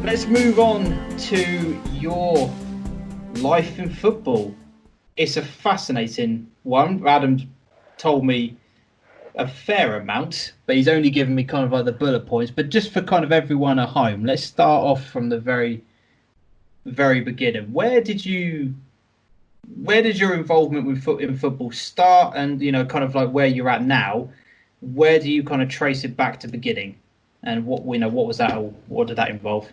let's move on to your life in football. It's a fascinating one. Adam told me a fair amount, but he's only given me kind of like the bullet points. But just for kind of everyone at home, let's start off from the very, very beginning. Where did your involvement in football start, and kind of like where you're at now? Where do you kind of trace it back to beginning, and what was that? What did that involve?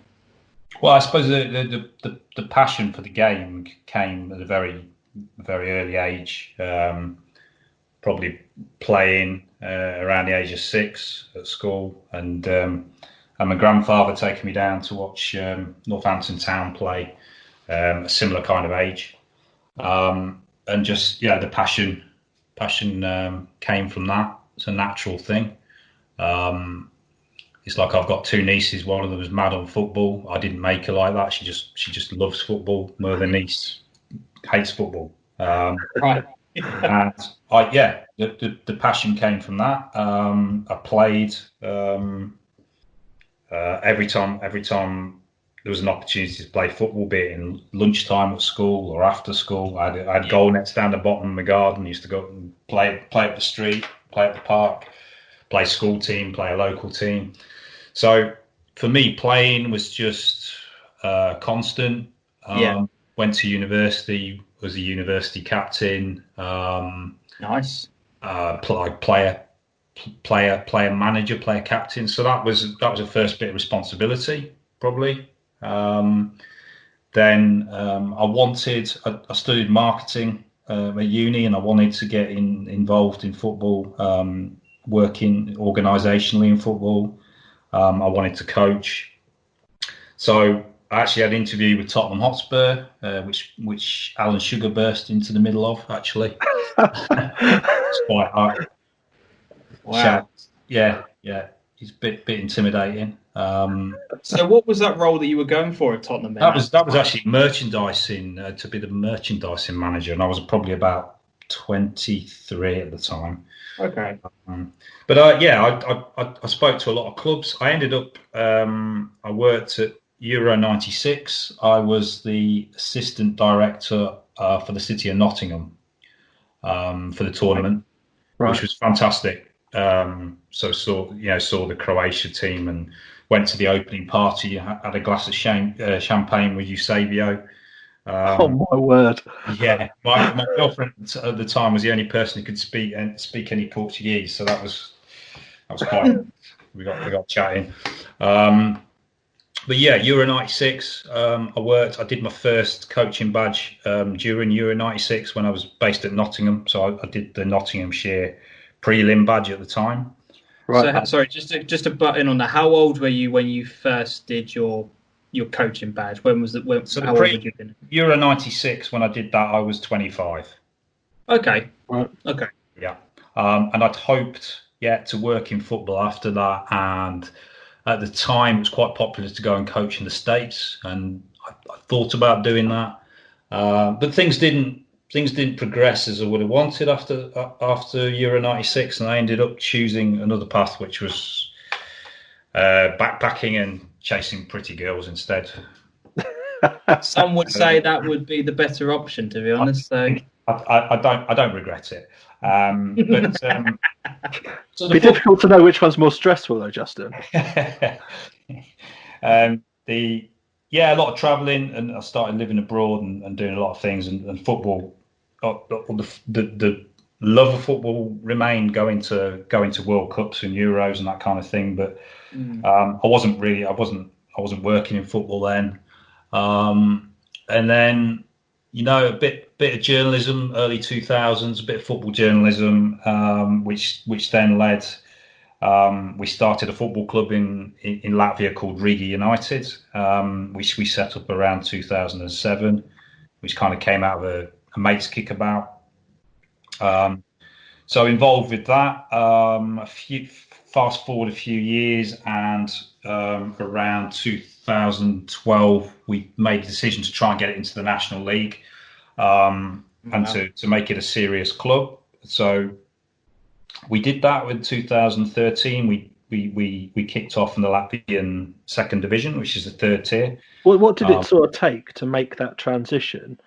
Well, I suppose the passion for the game came at a very, very early age. Probably playing around the age of 6 at school, and my grandfather taking me down to watch Northampton Town play, a similar kind of age, and just the passion came from that. It's a natural thing. It's like I've got 2 nieces. One of them was mad on football. I didn't make her like that. She just loves football. My other niece hates football. Right. And the passion came from that. I played every time there was an opportunity to play football, be it in lunchtime at school or after school. I had goal nets down the bottom of my garden. I used to go and play up the street, play at the park, play school team, play a local team. So for me, playing was just constant. Went to university, was a university captain. Nice. Player manager, player captain. So that was the first bit of responsibility, probably. Then I studied marketing at uni, and I wanted to get involved in football, working organisationally in football. I wanted to coach. So I actually had an interview with Tottenham Hotspur, which Alan Sugar burst into the middle of, actually. It's quite hard. Wow. Yeah. It's a bit intimidating. So what was that role that you were going for at Tottenham? That was actually merchandising, to be the merchandising manager, and I was probably about 23 at the time. Okay. But I spoke to a lot of clubs. I ended up, I worked at Euro 96. I was the assistant director for the city of Nottingham for the tournament, which was fantastic. So saw the Croatia team and went to the opening party. Had a glass of champagne with Eusebio. Oh my word! Yeah, my girlfriend at the time was the only person who could speak any Portuguese, so that was quite. we got chatting. But yeah, Euro 96. I did my first coaching badge during Euro 96 when I was based at Nottingham. So I did the Nottinghamshire prelim badge at the time. Right. So, sorry, just to butt in on that. How old were you when you first did your coaching badge? When was it? How old had you been? Euro 96. When I did that, I was 25. Okay. Right. Okay. Yeah. And I'd hoped, to work in football after that. And at the time, it was quite popular to go and coach in the States, and I thought about doing that. But things didn't progress as I would have wanted after Euro 96, and I ended up choosing another path, which was backpacking and chasing pretty girls instead. Some would say that would be the better option, to be honest. I don't regret it. But it'd be difficult to know which one's more stressful, though, Justin. A lot of travelling, and I started living abroad and doing a lot of things, and football. The love of football remained going to World Cups and Euros and that kind of thing, but I wasn't working in football then, and then a bit of journalism, early 2000s, a bit of football journalism, which then led. We started a football club in Latvia called Riga United, which we set up around 2007, which kind of came out of a mate's kickabout. So involved with that. Fast forward a few years, and around 2012, we made a decision to try and get it into the National League, and to make it a serious club. So we did that in 2013. We we kicked off in the Latvian second division, which is the third tier. What did it sort of take to make that transition?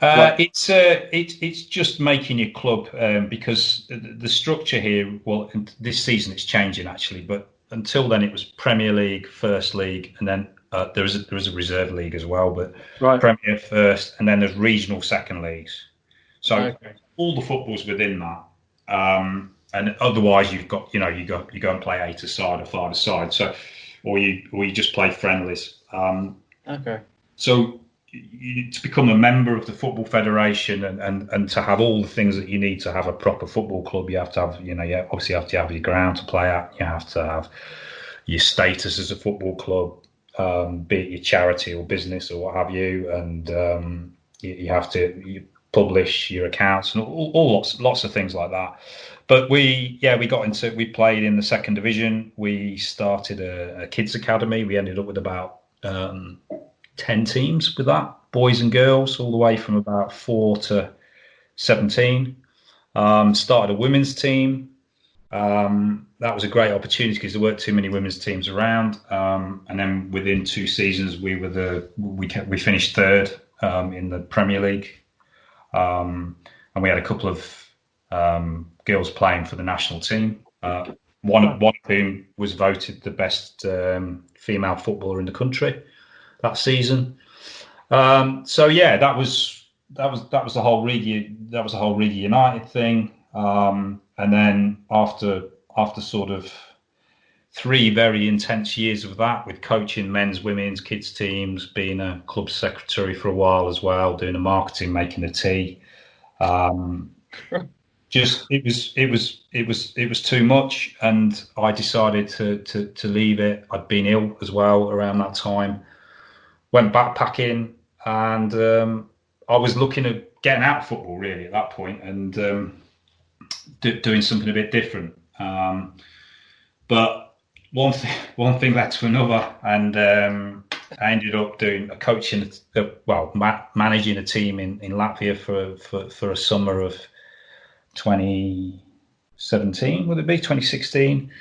It's just making your club, because the structure here. Well, this season it's changing actually, but until then it was Premier League, First League, and then there is a reserve league as well. But Premier first, and then there's regional second leagues. So all the football's within that, and otherwise you've got you go and play 8-a-side or 5-a-side. So, or you just play friendlies. So to become a member of the Football Federation and to have all the things that you need to have a proper football club, you have to have, you obviously have to have your ground to play at. You have to have your status as a football club, be it your charity or business or what have you, and you have to publish your accounts and all lots of things like that. But we played in the second division. We started a kids academy. We ended up with about 10 teams with that, boys and girls, all the way from about 4 to 17. Started a women's team. That was a great opportunity because there weren't too many women's teams around. And then within 2 seasons, we finished third in the Premier League. And we had a couple of girls playing for the national team. One of whom was voted the best female footballer in the country that season. So yeah, that was the whole Riga United thing. And then after sort of 3 very intense years of that, with coaching men's, women's, kids teams, being a club secretary for a while as well, doing the marketing, making the tea. Just it was too much, and I decided to leave it. I'd been ill as well around that time. Went backpacking, and I was looking at getting out of football really at that point, and doing something a bit different. But one thing led to another, and I ended up managing a team in Latvia for a summer of 2017, would it be 2016?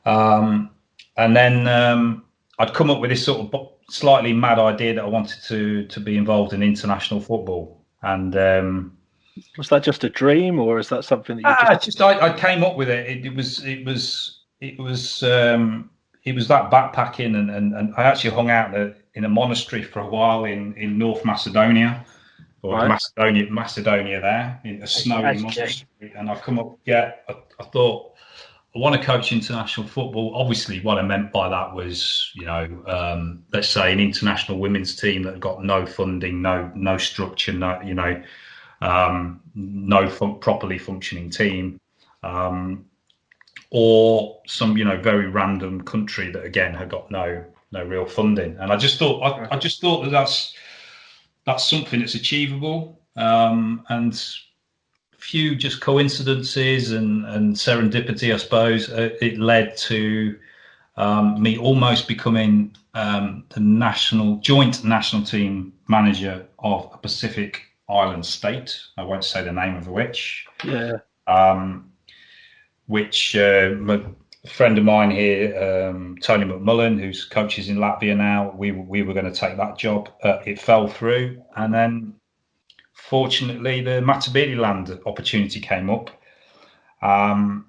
And then I'd come up with this sort of slightly mad idea that I wanted to be involved in international football. And was that just a dream, or is that something that you I came up with it. It was that backpacking, and I actually hung out in a monastery for a while in North Macedonia, or Macedonia there, in a snowy monastery. And I come up, I thought, I want to coach international football. Obviously, what I meant by that was, let's say an international women's team that got no funding, no structure, properly functioning team, or some very random country that again had got no real funding. And I just thought that that's something that's achievable, and few just coincidences and serendipity, I suppose. It led to me almost becoming the joint national team manager of a Pacific Island state. I won't say the name of which. Yeah. Which a friend of mine here, Tony McMullen, who's coaches in Latvia now, we were going to take that job. It fell through, and then fortunately the Matabeleland opportunity came up. And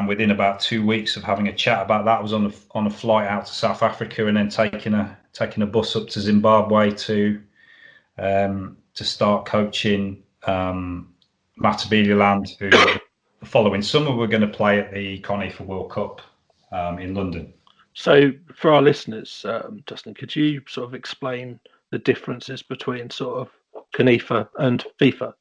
within about 2 weeks of having a chat about that, I was on a flight out to South Africa, and then taking a bus up to Zimbabwe to start coaching Matabeleland, who the following summer we're going to play at the CONIFA World Cup in London. So for our listeners, Justin, could you sort of explain the differences between sort of CONIFA and FIFA?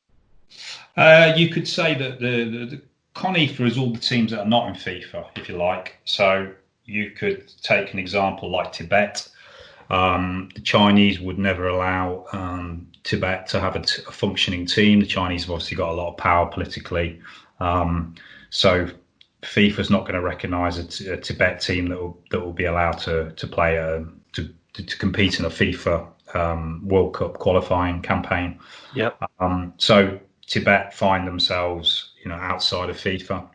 You could say that the CONIFA is all the teams that are not in FIFA, if you like. So you could take an example like Tibet. The Chinese would never allow Tibet to have a functioning team. The Chinese have obviously got a lot of power politically. So FIFA's not going to recognise a Tibet team that will be allowed to play to compete in a FIFA World Cup qualifying campaign. Yep. So Tibet find themselves, outside of FIFA.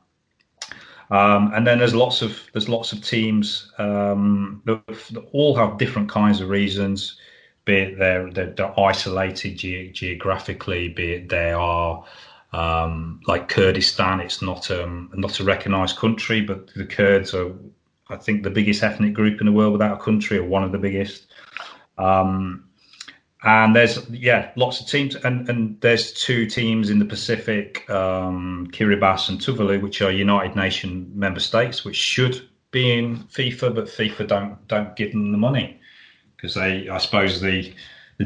And then there's lots of teams that all have different kinds of reasons. Be it they're isolated geographically, be it they are like Kurdistan. It's not a recognised country, but the Kurds are, I think, the biggest ethnic group in the world without a country, or one of the biggest. And there's lots of teams, and there's two teams in the Pacific, Kiribati and Tuvalu, which are United Nations member states, which should be in FIFA, but FIFA don't give them the money because I suppose the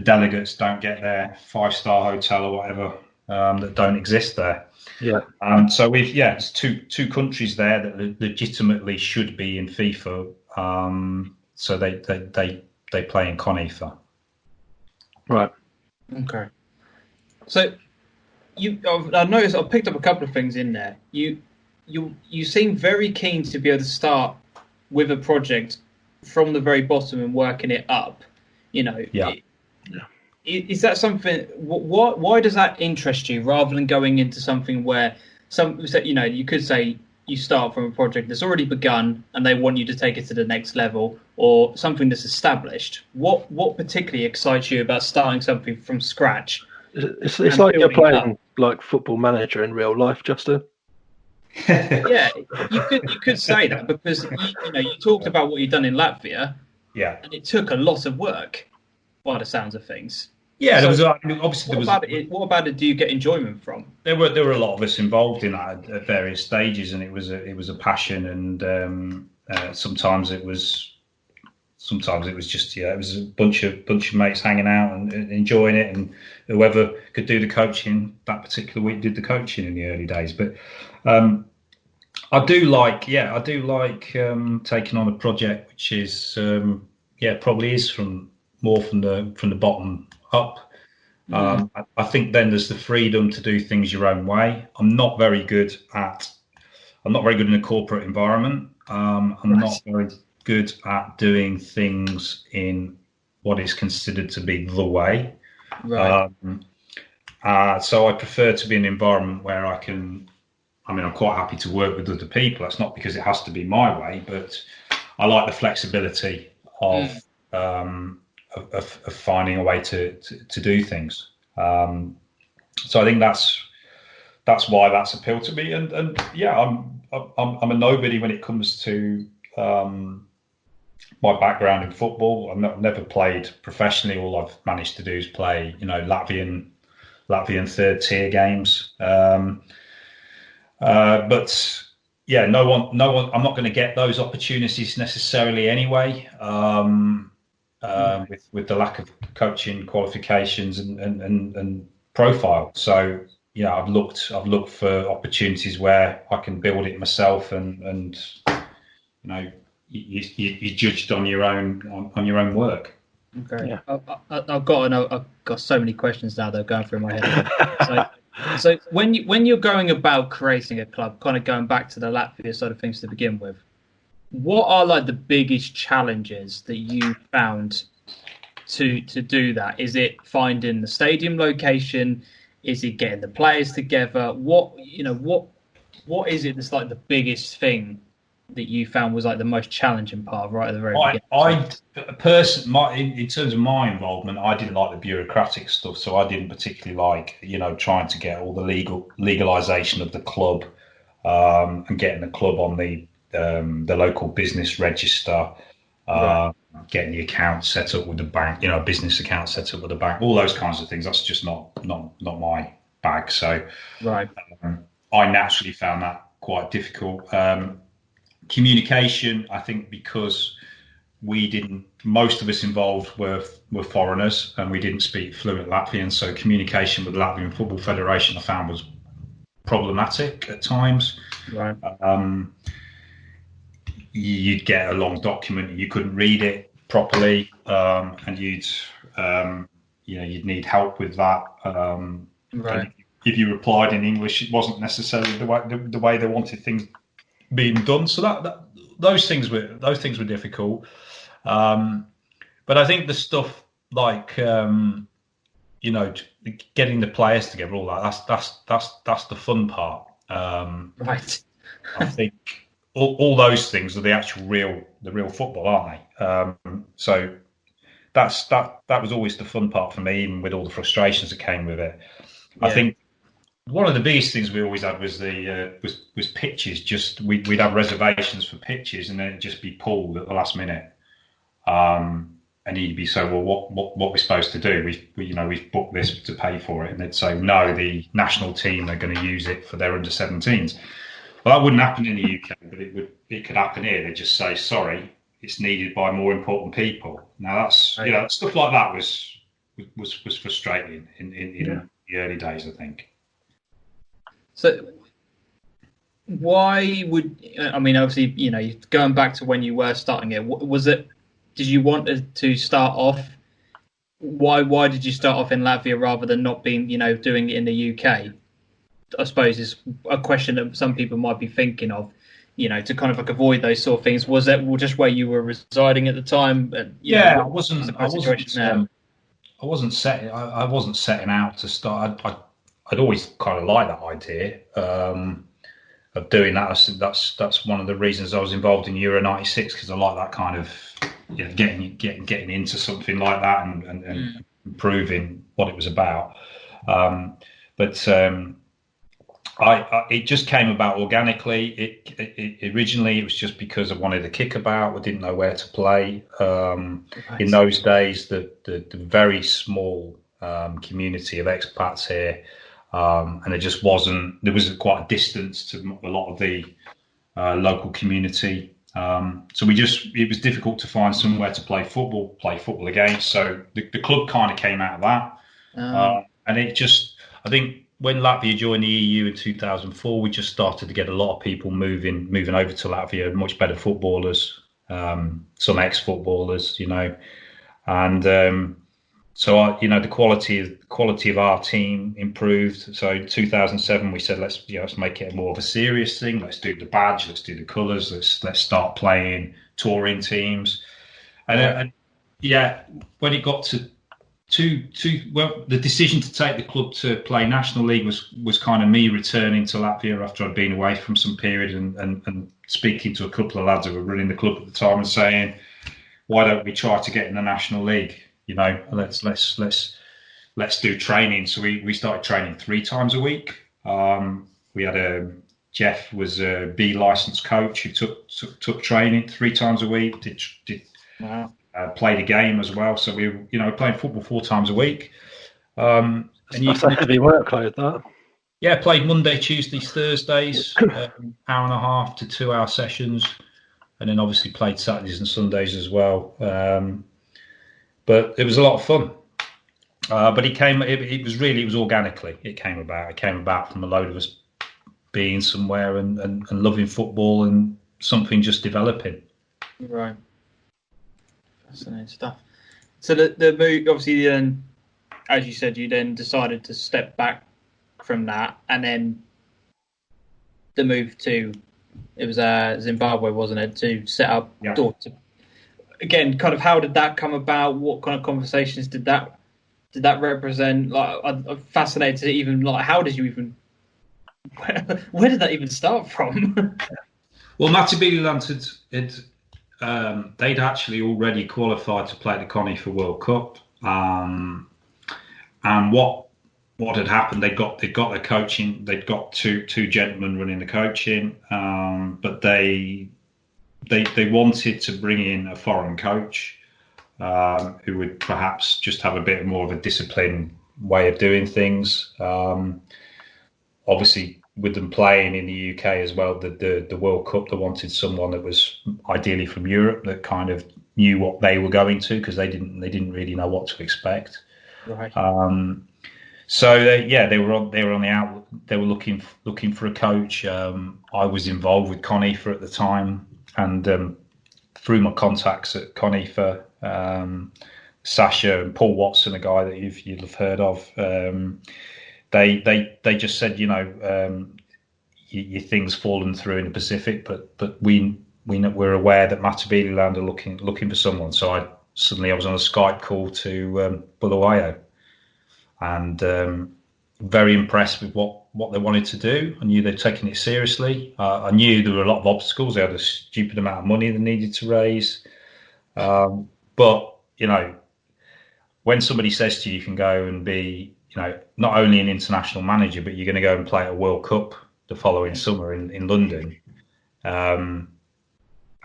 delegates don't get their 5-star hotel or whatever that don't exist there. Yeah. So it's two countries there that legitimately should be in FIFA. So they play in CONIFA. Right. Okay. So I noticed I picked up a couple of things in there. You seem very keen to be able to start with a project from the very bottom and working it up. Yeah. Is that something? Why does that interest you rather than going into something where you could say you start from a project that's already begun and they want you to take it to the next level, or something that's established? What particularly excites you about starting something from scratch? It's like you're playing like Football Manager in real life, Justin. Yeah, you could say that, because you talked about what you've done in Latvia. Yeah, and it took a lot of work by the sounds of things. Yeah, So, what about it do you get enjoyment from? There were a lot of us involved in that at various stages, and it was a passion, and sometimes it was just it was a bunch of mates hanging out and enjoying it, and whoever could do the coaching that particular week did the coaching in the early days. But I do like taking on a project which is probably is from the bottom up. I think then there's the freedom to do things your own way. I'm not very good in a corporate environment. I'm not very good at doing things in what is considered to be the way. Right. So I prefer to be in an environment where I'm quite happy to work with other people. That's not because it has to be my way, but I like the flexibility of finding a way to do things. So I think that's why that's appealed to me. And yeah, I'm a nobody when it comes to my background in football. I've never played professionally. All I've managed to do is play, Latvian third tier games. But yeah, no one. I'm not going to get those opportunities necessarily anyway. With the lack of coaching qualifications and profile. So yeah, I've looked for opportunities where I can build it myself, and you're judged on your own work. Okay. Yeah. I've got so many questions now that are going through my head. So when you're going about creating a club, kind of going back to the Latvia side of things to begin with, what are like the biggest challenges that you found to do that? Is it finding the stadium location? Is it getting the players together? What is it that's like the biggest thing that you found was like the most challenging part right at the very beginning? In terms of my involvement, I didn't like the bureaucratic stuff, so I didn't particularly like trying to get all the legalization of the club and getting the club on the local business register, getting the account set up with the bank, business account set up with the bank, all those kinds of things. That's just not my bag. So I naturally found that quite difficult. Communication, I think, because most of us involved were foreigners and we didn't speak fluent Latvian, so communication with the Latvian Football Federation I found was problematic at times. Right. You'd get a long document and you couldn't read it properly, and you'd need help with that. Right. If you replied in English, it wasn't necessarily the way they wanted things being done. So those things were difficult. But I think the stuff like getting the players together, all that's the fun part. Right. I think all those things are the real football, aren't they? So that was always the fun part for me, even with all the frustrations that came with it. Yeah. I think one of the biggest things we always had was was pitches. Just we'd have reservations for pitches, and then it'd just be pulled at the last minute. And he'd be so, well, what we're supposed to do? We've booked this to pay for it, and they'd say, no, the national team are going to use it for their under-17s. Well, that wouldn't happen in the UK, but it could happen here. They'd just say, sorry, it's needed by more important people. Now that's stuff like that was frustrating in the early days, I think. So why would, I mean, obviously, going back to when you were starting it, did you want to start off? Why did you start off in Latvia rather than not being, doing it in the UK? I suppose is a question that some people might be thinking of, to kind of like avoid those sort of things. Was that just where you were residing at the time? I wasn't setting out to start. I'd always kind of liked that idea of doing that. That's one of the reasons I was involved in Euro '96, because I like that kind of getting into something like that and improving what it was about. It just came about organically. It originally it was just because I wanted a kickabout. I didn't know where to play. Right. In those days, the very small community of expats here, and there was quite a distance to a lot of the local community. So it was difficult to find somewhere to play football against. So the club kind of came out of that, and I think. When Latvia joined the EU in 2004, we just started to get a lot of people moving over to Latvia, much better footballers, some ex-footballers, and so the quality of our team improved. So in 2007, we said let's make it more of a serious thing. Let's do the badge, let's do the colours, let's start playing touring teams, and when it got to the decision to take the club to play National League was kind of me returning to Latvia after I'd been away from some period and speaking to a couple of lads who were running the club at the time and saying, why don't we try to get in the National League? Let's do training. So we started training 3 times a week. We had Jeff was a B licensed coach who took training 3 times a week. Wow. Played a game as well, so we were playing football 4 times a week. That's a heavy workload, that. Yeah, played Monday, Tuesdays, Thursdays, hour and a half to 2 hour sessions, and then obviously played Saturdays and Sundays as well. But it was a lot of fun. But it was organically. It came about. It came about from a load of us being somewhere and loving football and something just developing. Right. Fascinating stuff. So the move, obviously, then, as you said, you then decided to step back from that, and then the move to Zimbabwe, wasn't it, to set up again? Kind of, how did that come about? What kind of conversations did that represent? Like, I'm fascinated to even how did you even where did that even start from? Well, Matabeleland they'd actually already qualified to play the CONIFA World Cup, and what had happened? They got their coaching. They'd got two gentlemen running the coaching, but they wanted to bring in a foreign coach who would perhaps just have a bit more of a disciplined way of doing things. Obviously, with them playing in the UK as well, the World Cup, they wanted someone that was ideally from Europe that kind of knew what they were going to, because they didn't really know what to expect. Right. So they were on the out. They were looking for a coach. I was involved with CONIFA at the time, and through my contacts at CONIFA, Sasha and Paul Watson, a guy that you'll have heard of. They just said, your thing's fallen through in the Pacific, but we're aware that Matabeleland are looking for someone. So I was on a Skype call to Bulawayo, and very impressed with what they wanted to do. I knew they'd taken it seriously. I knew there were a lot of obstacles. They had a stupid amount of money they needed to raise. But, when somebody says to you, you can go and be, not only an international manager, but you're going to go and play at a World Cup the following summer in London.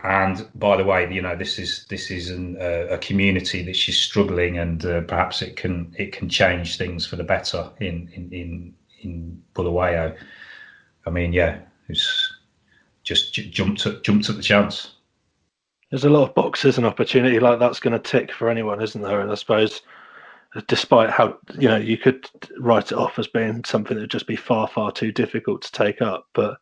And by the way, this is a community that's just struggling, and perhaps it can change things for the better in Bulawayo. I mean, it's just jumped at the chance. There's a lot of boxes and opportunity like that's going to tick for anyone, isn't there? And I suppose, despite how you could write it off as being something that would just be far, far too difficult to take up, but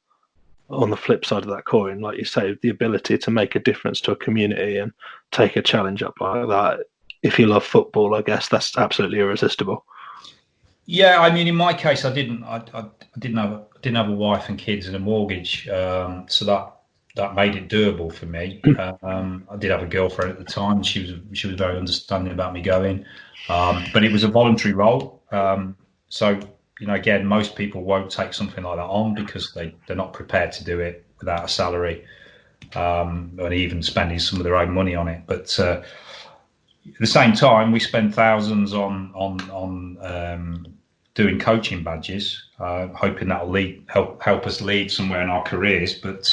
on the flip side of that coin, like you say, the ability to make a difference to a community and take a challenge up like that, if you love football, I guess that's absolutely irresistible. Yeah, I mean, in my case, I didn't have a wife and kids and a mortgage, so that made it doable for me. I did have a girlfriend at the time, and she was very understanding about me going, but it was a voluntary role. So again, most people won't take something like that on because they're not prepared to do it without a salary, and even spending some of their own money on it. But at the same time, we spend thousands on doing coaching badges, hoping that will help us lead somewhere in our careers. But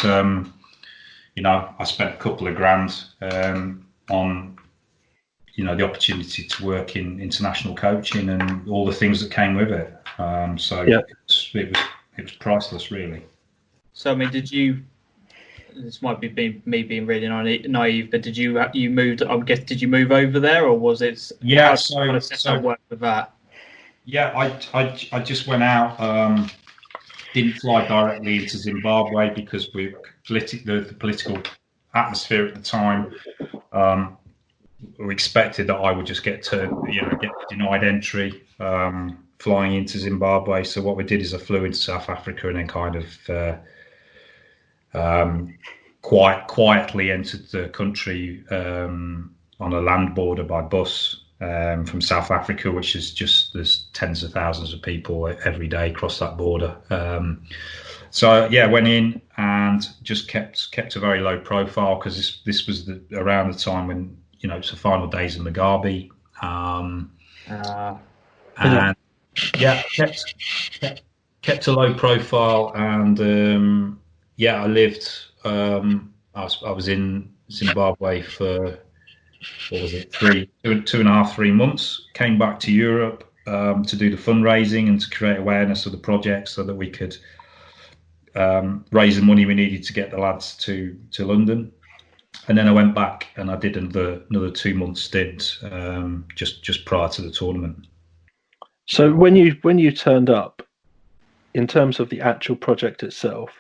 I spent a couple of grand on the opportunity to work in international coaching and all the things that came with it. It was priceless, really. So I mean, did you? This might be me being really naive, but did you moved? I guess did you move over there, or was it? Yeah. So work with that. Yeah, I just went out. Didn't fly directly into Zimbabwe because the political atmosphere at the time. We expected that I would just get denied entry flying into Zimbabwe. So what we did is I flew into South Africa and then kind of quietly entered the country on a land border by bus from South Africa, which is there's tens of thousands of people every day across that border. Went in and just kept a very low profile because this was around the time when it's the final days of Mugabe, and kept a low profile, and I lived. I was in Zimbabwe for what was it, 2.5-3 months. Came back to Europe to do the fundraising and to create awareness of the project so that we could raise the money we needed to get the lads to London. And then I went back and I did another 2-month stint just prior to the tournament. So when you turned up, in terms of the actual project itself,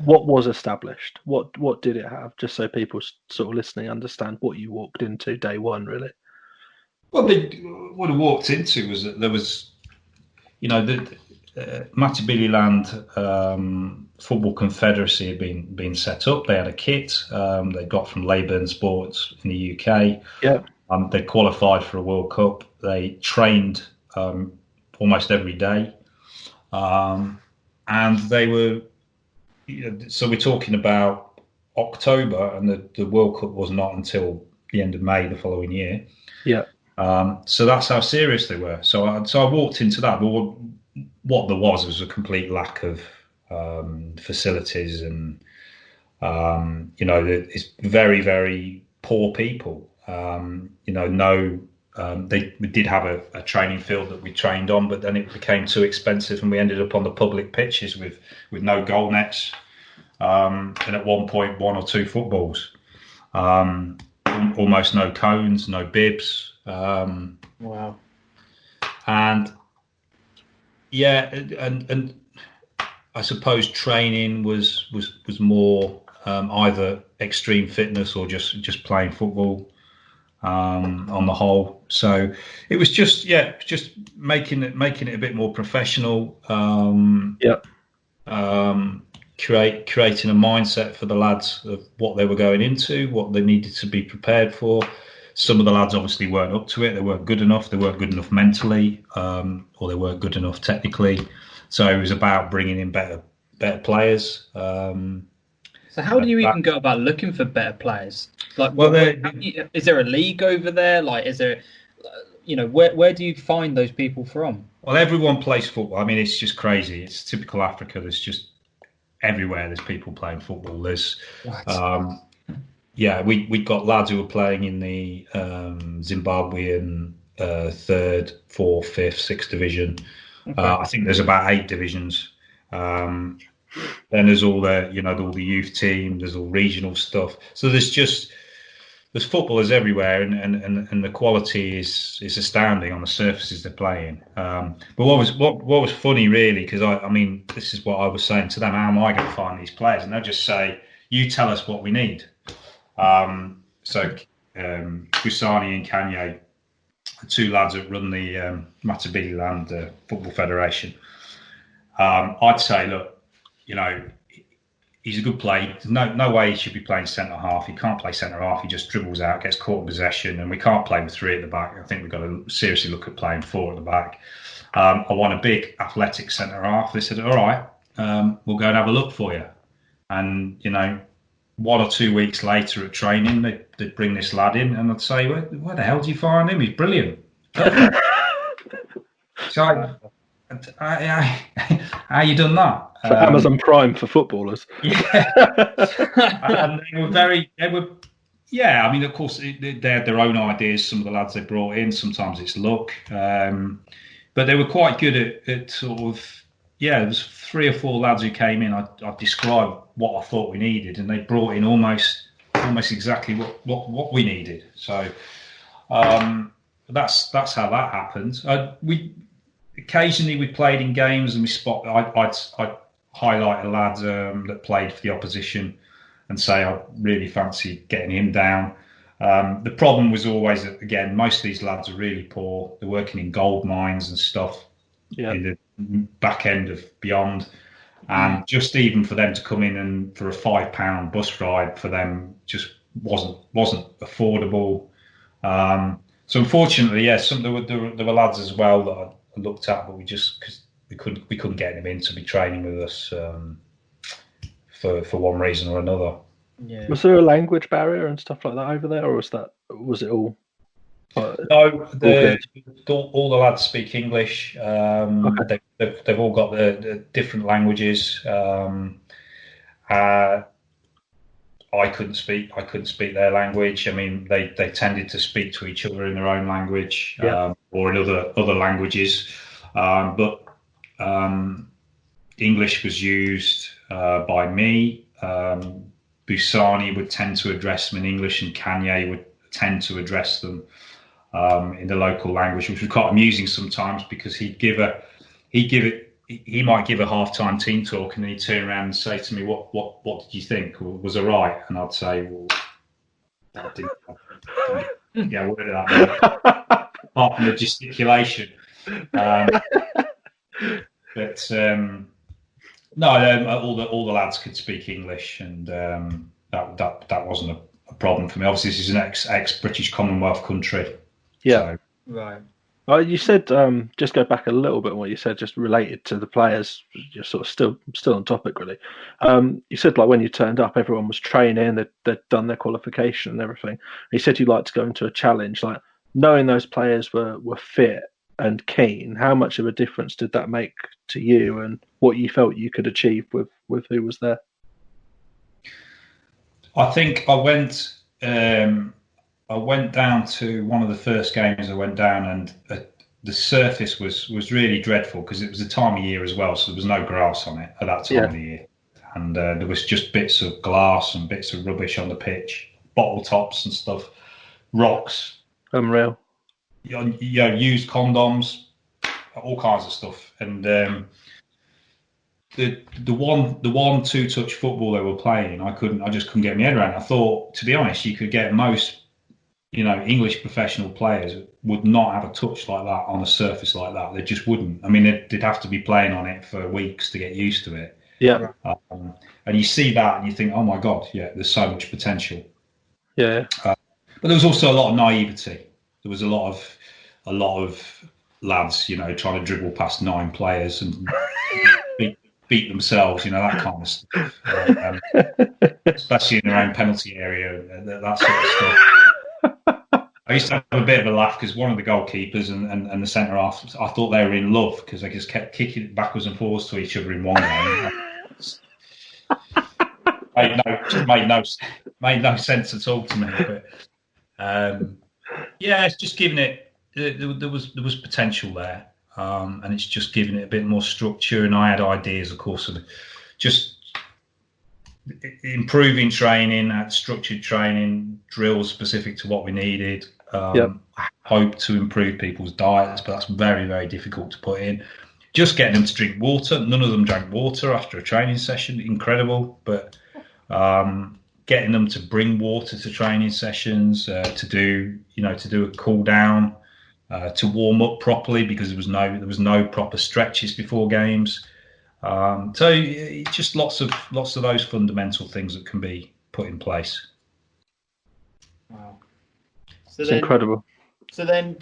what was established? What did it have? Just so people sort of listening understand what you walked into day one, really. Well, what I walked into was that there was, the Matabeleland Football Confederacy had been set up. They had a kit they got from Leyburn Sports in the UK. Yeah. They qualified for a World Cup. They trained almost every day, and they were. So we're talking about October, and the World Cup was not until the end of May the following year. Yeah. So that's how serious they were. So I walked into that, but what there was a complete lack of facilities, and it's very, very poor people. We did have a training field that we trained on, but then it became too expensive, and we ended up on the public pitches with no goal nets, and at one point 1 or 2 footballs, almost no cones, no bibs. Wow. And and I suppose training was more either extreme fitness or just playing football on the whole. So it was just making it a bit more professional. Creating a mindset for the lads of what they were going into, what they needed to be prepared for. some of the lads obviously weren't up to it. They weren't good enough. They weren't good enough mentally, or they weren't good enough technically. So it was about bringing in better players. So how do you even go about looking for better players? Like, Well, is there a league over there? Like, is there, where do you find those people from? Well, everyone plays football. I mean, it's just crazy. It's typical Africa. There's just everywhere. There's people playing football. There's, we got lads who were playing in the Zimbabwean third, fourth, fifth, sixth division. Okay. I think there's about 8 divisions. Then there's all the youth team. There's all regional stuff. So there's footballers everywhere, and the quality is astounding on the surfaces they're playing. But what was funny really, because I mean, this is what I was saying to them: how am I going to find these players? And they'll just say, "You tell us what we need." So Busani and Kanye, the 2 lads that run the Matabeleland Football Federation, I'd say, look, he's a good player. There's no way he should be playing centre half. He can't play centre half. He just dribbles out, gets caught in possession, and we can't play with 3 at the back. I think we've got to seriously look at playing 4 at the back. I want a big athletic centre half. They said, all right, we'll go and have a look for you. And 1 or 2 weeks later at training, they'd bring this lad in, and I'd say, where the hell do you find him? He's brilliant. So how you done that? For Amazon Prime for footballers. Yeah. And I mean, of course, they had their own ideas, some of the lads they brought in. Sometimes it's luck. But they were quite good at sort of, there was 3 or 4 lads who came in. I described what I thought we needed, and they brought in almost exactly what we needed. So that's how that happened. Occasionally we played in games, and I'd highlight a lad that played for the opposition and say I really fancy getting him down. The problem was always that, again, most of these lads are really poor. They're working in gold mines and stuff in the back end of Beyond. And just even for them to come in and for a £5 bus ride for them just wasn't affordable. So unfortunately, there were lads as well that I looked at, but because we couldn't get them in to be training with us for one reason or another. Yeah. Was there a language barrier and stuff like that over there, or was it all? No, all the lads speak English. Okay. They've all got the different languages. I couldn't speak their language. I mean, they tended to speak to each other in their own language or in other languages. But English was used by me. Busani would tend to address them in English, and Kanye would tend to address them in the local language, which was quite amusing sometimes, because he might give a halftime team talk, and then he'd turn around and say to me, "What did you think? Was it right?" And I'd say, "Well, I didn't what did that mean?" Apart from the gesticulation. But no, all the lads could speak English, and that wasn't a problem for me. Obviously, this is an ex-British Commonwealth country. Yeah. So. Right. You said, just go back a little bit on what you said, just related to the players, you're sort of still on topic, really. You said, like, when you turned up, everyone was training, they'd done their qualification and everything. You said you'd like to go into a challenge. Like, knowing those players were fit and keen, how much of a difference did that make to you and what you felt you could achieve with who was there? I think I went down to one of the first games I went down, and the surface was really dreadful, because it was the time of year as well, so there was no grass on it at that time of the year. And there was just bits of glass and bits of rubbish on the pitch, bottle tops and stuff, rocks. Unreal. Used condoms, all kinds of stuff. And the 1-2 touch football they were playing, I just couldn't get my head around. I thought, to be honest, you could get most English professional players would not have a touch like that on a surface like that. They just wouldn't. I mean, they'd have to be playing on it for weeks to get used to it. Yeah. And you see that and you think, oh my God, there's so much potential. Yeah. But But there was also a lot of naivety. There was a lot of lads, trying to dribble past 9 players and beat themselves, that kind of stuff. Especially in their own penalty area, that sort of stuff. I used to have a bit of a laugh because one of the goalkeepers and the centre half, I thought they were in love because they just kept kicking it backwards and forwards to each other in one game. Made no sense at all to me. But it's just giving it. There was potential there, and it's just giving it a bit more structure. And I had ideas, of course, of just improving training, structured training, drills specific to what we needed. I hope to improve people's diets, but that's very, very difficult to put in. Just getting them to drink water. None of them drank water after a training session. Incredible. But getting them to bring water to training sessions, to do a cool down, to warm up properly because there was no proper stretches before games. So just lots of those fundamental things that can be put in place. Wow, it's incredible. So then,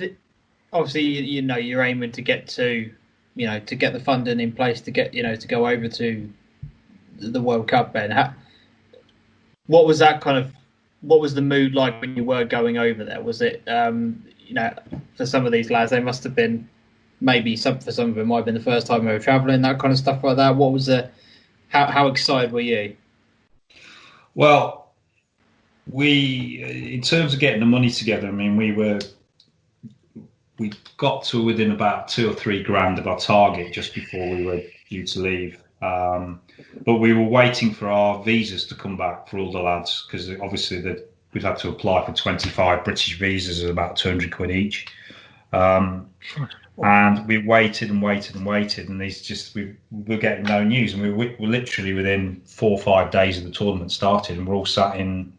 obviously, you're aiming to get to get the funding in place to get to go over to the World Cup. Ben, what was the mood like when you were going over there? Was it for some of these lads, they must have been. Maybe for some of them might have been the first time they were travelling, that kind of stuff like that. What was how excited were you? Well, in terms of getting the money together, I mean, we got to within about 2 or 3 grand of our target just before we were due to leave. But we were waiting for our visas to come back for all the lads because obviously we'd had to apply for 25 British visas at about 200 quid each. And we waited, and we were getting no news, and we were literally within 4 or 5 days of the tournament started, and we're all sat in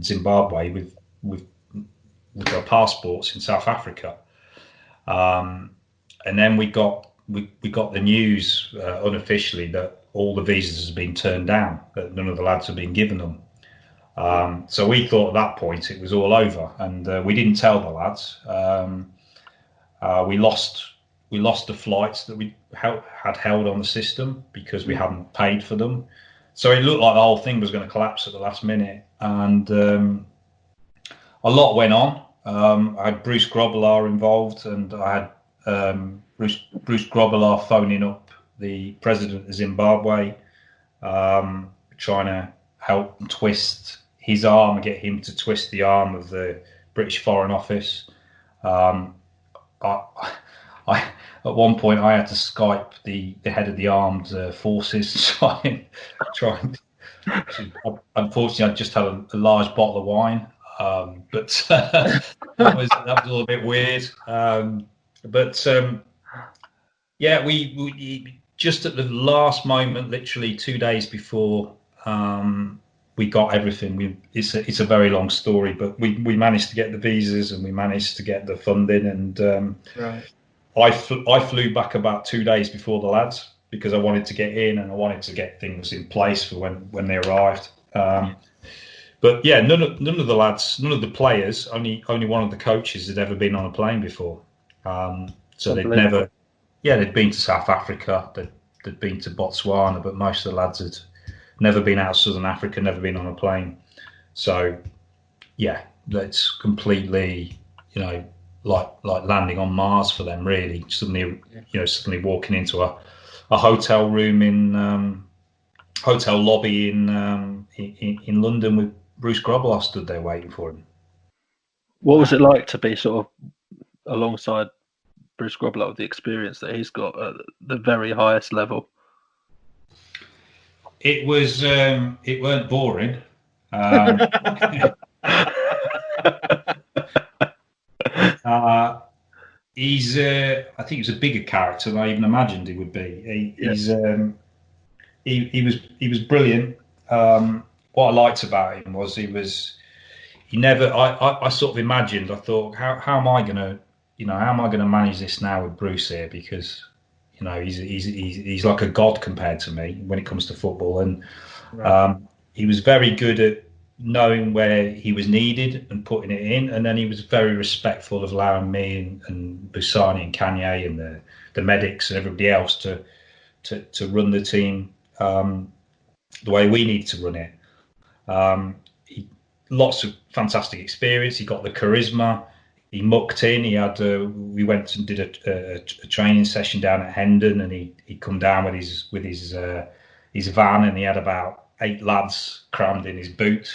Zimbabwe with our passports in South Africa, and then we got the news unofficially that all the visas had been turned down, that none of the lads had been given them. So we thought at that point it was all over, and we didn't tell the lads. We lost the flights that we had held on the system because we hadn't paid for them. So it looked like the whole thing was going to collapse at the last minute. And a lot went on. I had Bruce Grobbelaar involved, and I had Bruce Grobbelaar phoning up the president of Zimbabwe, trying to help twist his arm and get him to twist the arm of the British Foreign Office. At one point, I had to Skype the head of the armed forces to try and. Unfortunately, I just had a large bottle of wine, but that was a little bit weird. We just at the last moment, literally 2 days before we got everything. It's a very long story, but we managed to get the visas and we managed to get the funding. And right. I flew back about 2 days before the lads because I wanted to get in and I wanted to get things in place for when they arrived. But yeah, none of the lads, none of the players, only one of the coaches had ever been on a plane before. So they'd been to South Africa, they'd been to Botswana, but most of the lads had never been out of Southern Africa, never been on a plane. So yeah, that's completely, like landing on Mars for them, really. Suddenly walking into a hotel room in hotel lobby in London with Bruce Grobbelaar stood there waiting for him. What was it like to be sort of alongside Bruce Grobbelaar with the experience that he's got at the very highest level? It was. It weren't boring. He's. I think he's a bigger character than I even imagined he would be. He was brilliant. What I liked about him was he never. I sort of imagined. I thought, how am I gonna manage this now with Bruce here? Because he's like a god compared to me when it comes to football, and right. He was very good at knowing where he was needed and putting it in, and then he was very respectful of allowing me and Busani and Kanye and the medics and everybody else to run the team the way we need to run it. Lots of fantastic experience. He got the charisma. He mucked in. He had. We went and did a training session down at Hendon, and he'd come down with his van, and he had about 8 lads crammed in his boot.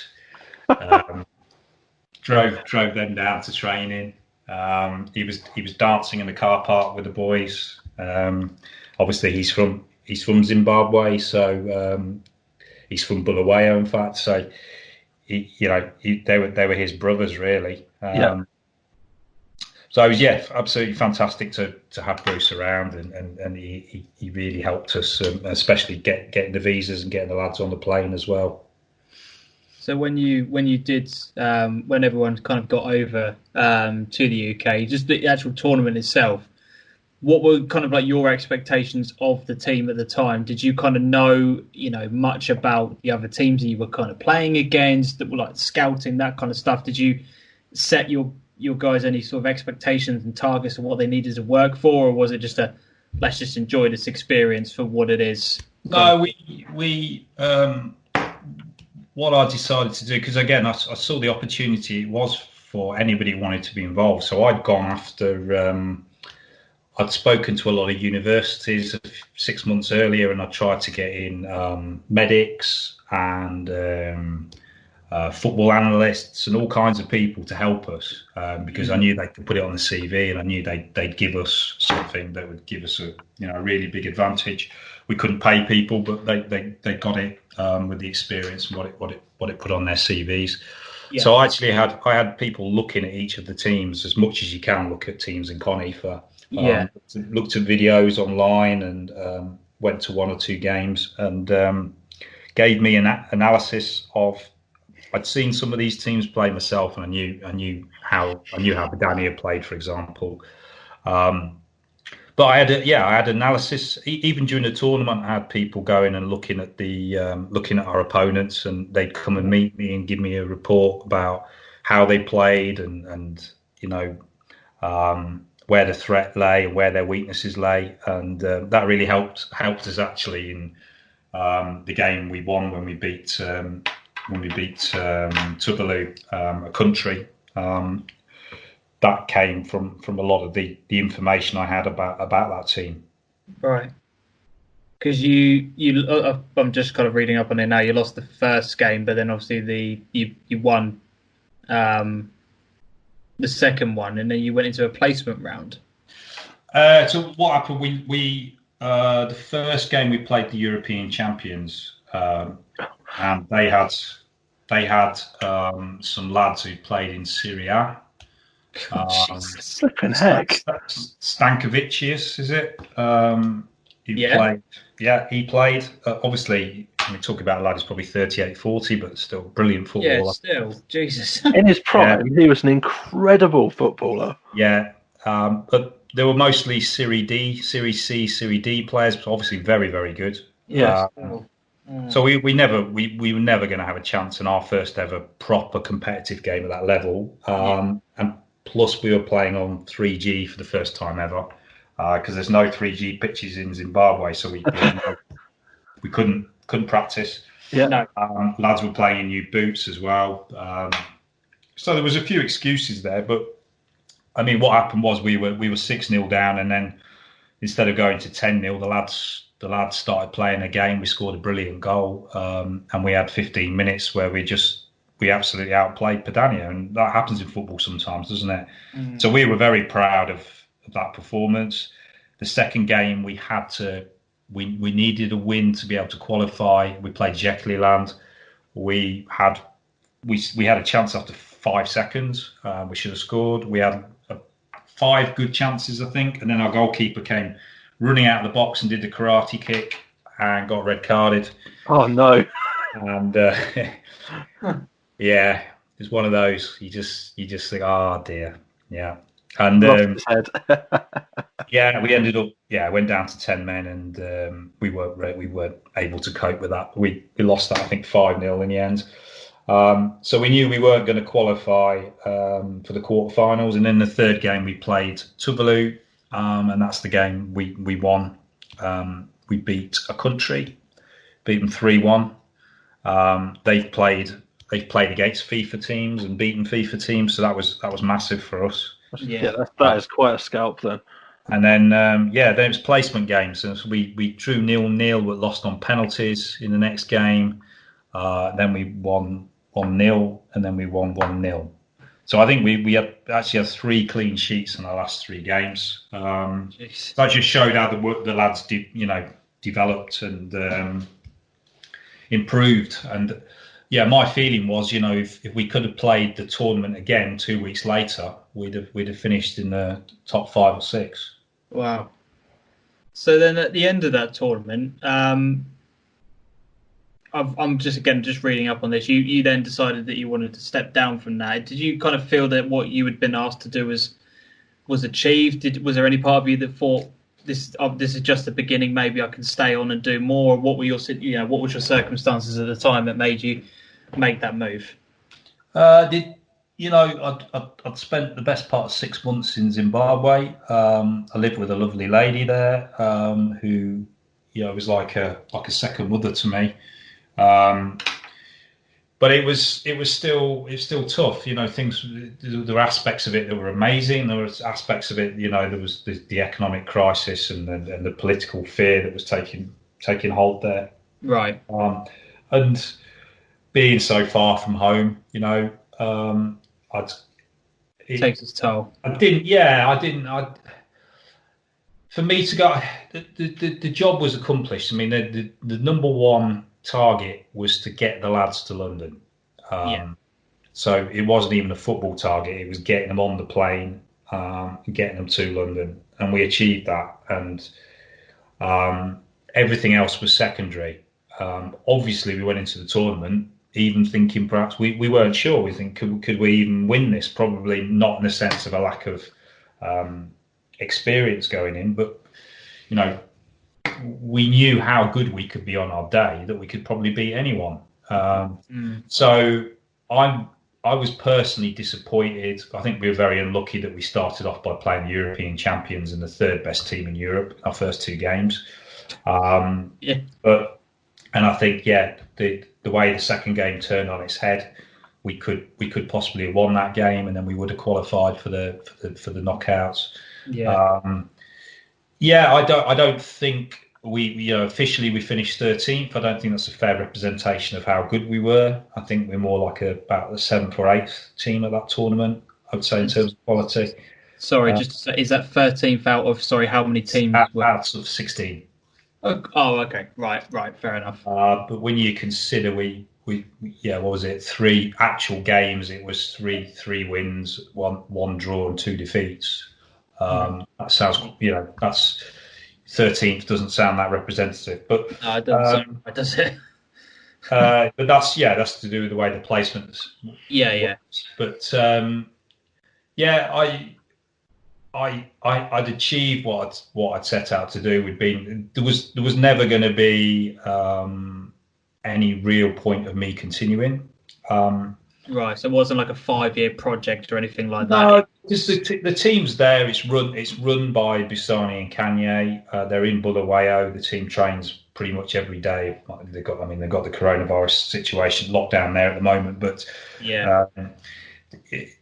Drove them down to training. He was dancing in the car park with the boys. Obviously, he's from Zimbabwe, so he's from Bulawayo, in fact. So they were his brothers, really. So it was absolutely fantastic to have Bruce around, and he really helped us, especially getting the visas and getting the lads on the plane as well. So when you did when everyone kind of got over to the UK, just the actual tournament itself, what were kind of like your expectations of the team at the time? Did you kind of know much about the other teams that you were kind of playing against, that were like scouting, that kind of stuff? Did you set your guys any sort of expectations and targets of what they needed to work for, or was it just let's just enjoy this experience for what it is? No, we what I decided to do, because again, I saw the opportunity. It was for anybody who wanted to be involved. So I'd gone after, I'd spoken to a lot of universities 6 months earlier, and I tried to get in medics and football analysts and all kinds of people to help us, because I knew they could put it on the CV, and I knew they'd give us something that would give us a really big advantage. We couldn't pay people, but they got it with the experience and what it put on their CVs. Yeah. So I had people looking at each of the teams as much as you can look at teams in CONIFA. Looked at videos online and went to 1 or 2 games and gave me an analysis of. I'd seen some of these teams play myself, and I knew how Badania played, for example. But I had analysis. Even during the tournament, I had people going and looking at our opponents, and they'd come and meet me and give me a report about how they played and where the threat lay and where their weaknesses lay, and that really helped us actually in the game we won when we beat Tuvalu, a country. That came from a lot of the information I had about that team. Right. Because I'm just kind of reading up on it now. You lost the first game, but then obviously you won the second one, and then you went into a placement round. So what happened? We the first game we played the European champions, and they had some lads who played in Serie A. Flipping heck. Stankovicius, is it? He played. Obviously, we talk about a lad who's probably 38, 40, but still brilliant footballer. Yeah, still, Jesus. In his prime, he was an incredible footballer. Yeah, but they were mostly Serie D, Serie C, Serie D players, but obviously very, very good. Yeah. So we were never going to have a chance in our first ever proper competitive game at that level. And plus we were playing on 3G for the first time ever, because there's no 3G pitches in Zimbabwe, so we couldn't practice. Yeah. No. Lads were playing in new boots as well. So there was a few excuses there, but I mean, what happened was we were 6-0 down, and then instead of going to 10-0, the lads started playing a game. We scored a brilliant goal, and we had 15 minutes where we absolutely outplayed Padania, and that happens in football sometimes, doesn't it? So we were very proud of that performance. The second game we needed a win to be able to qualify. We played Jekliland. We had a chance after 5 seconds. We should have scored. We had 5 good chances, I think, and then our goalkeeper came running out of the box and did the karate kick and got red carded. Oh no! And yeah, it's one of those. You just think, oh dear, yeah. And Lost his head. we ended up went down to 10 men, and we weren't able to cope with that. We lost that, I think, 5-0 in the end. So we knew we weren't going to qualify for the quarterfinals, and then the third game we played Tuvalu, and that's the game we won. We beat a country, beat them 3-1. They've played against FIFA teams and beaten FIFA teams, so that was massive for us. Yeah, that is quite a scalp then. And then then it was placement games, and so we drew 0-0 but lost on penalties in the next game. Then we won 1-0, and then we won 1-0. So I think we actually had 3 clean sheets in our last 3 games. That just showed how the lads developed and improved. And yeah, my feeling was, if we could have played the tournament again 2 weeks later, we'd have finished in the top 5 or 6. Wow. So then at the end of that tournament, I'm just reading up on this. You then decided that you wanted to step down from that. Did you kind of feel that what you had been asked to do was achieved? Was there any part of you that thought this is just the beginning? Maybe I can stay on and do more. What were your circumstances at the time that made you make that move? I'd spent the best part of 6 months in Zimbabwe. I lived with a lovely lady there who was like a second mother to me. But it was still tough. Things, there were aspects of it that were amazing. There were aspects of it, there was the economic crisis and the political fear that was taking hold there. Right. And being so far from home, it takes its toll. For me to go, the job was accomplished. I mean, the number one target was to get the lads to London. So it wasn't even a football target. It was getting them on the plane, getting them to London. And we achieved that. And everything else was secondary. Obviously, we went into the tournament even thinking perhaps we weren't sure. We think, could we even win this? Probably not in the sense of a lack of experience going in, but we knew how good we could be on our day, that we could probably beat anyone. So I was personally disappointed. I think we were very unlucky that we started off by playing the European champions and the third best team in Europe our first 2 games. And I think the way the second game turned on its head, we could possibly have won that game, and then we would have qualified for the knockouts. I don't think we officially we finished 13th. I don't think that's a fair representation of how good we were. I think we're more like about the 7th or 8th team at that tournament, I would say, in terms of quality. Sorry, just to say, is that 13th out of how many teams? Out of 16. Oh, okay, right, fair enough. But when you consider we what was it? 3 actual games. It was three wins, one draw, and 2 defeats. That sounds, that's 13th doesn't sound that representative, but no, it doesn't sound right, does it? But that's to do with the way the placements. Works. But I'd achieved what I'd set out to do. There was never going to be any real point of me continuing. Right, so it wasn't like a 5-year project or anything like that. No, just the team's there. It's run by Busani and Kanye. They're in Bulawayo. The team trains pretty much every day. They've got the coronavirus situation locked down there at the moment, but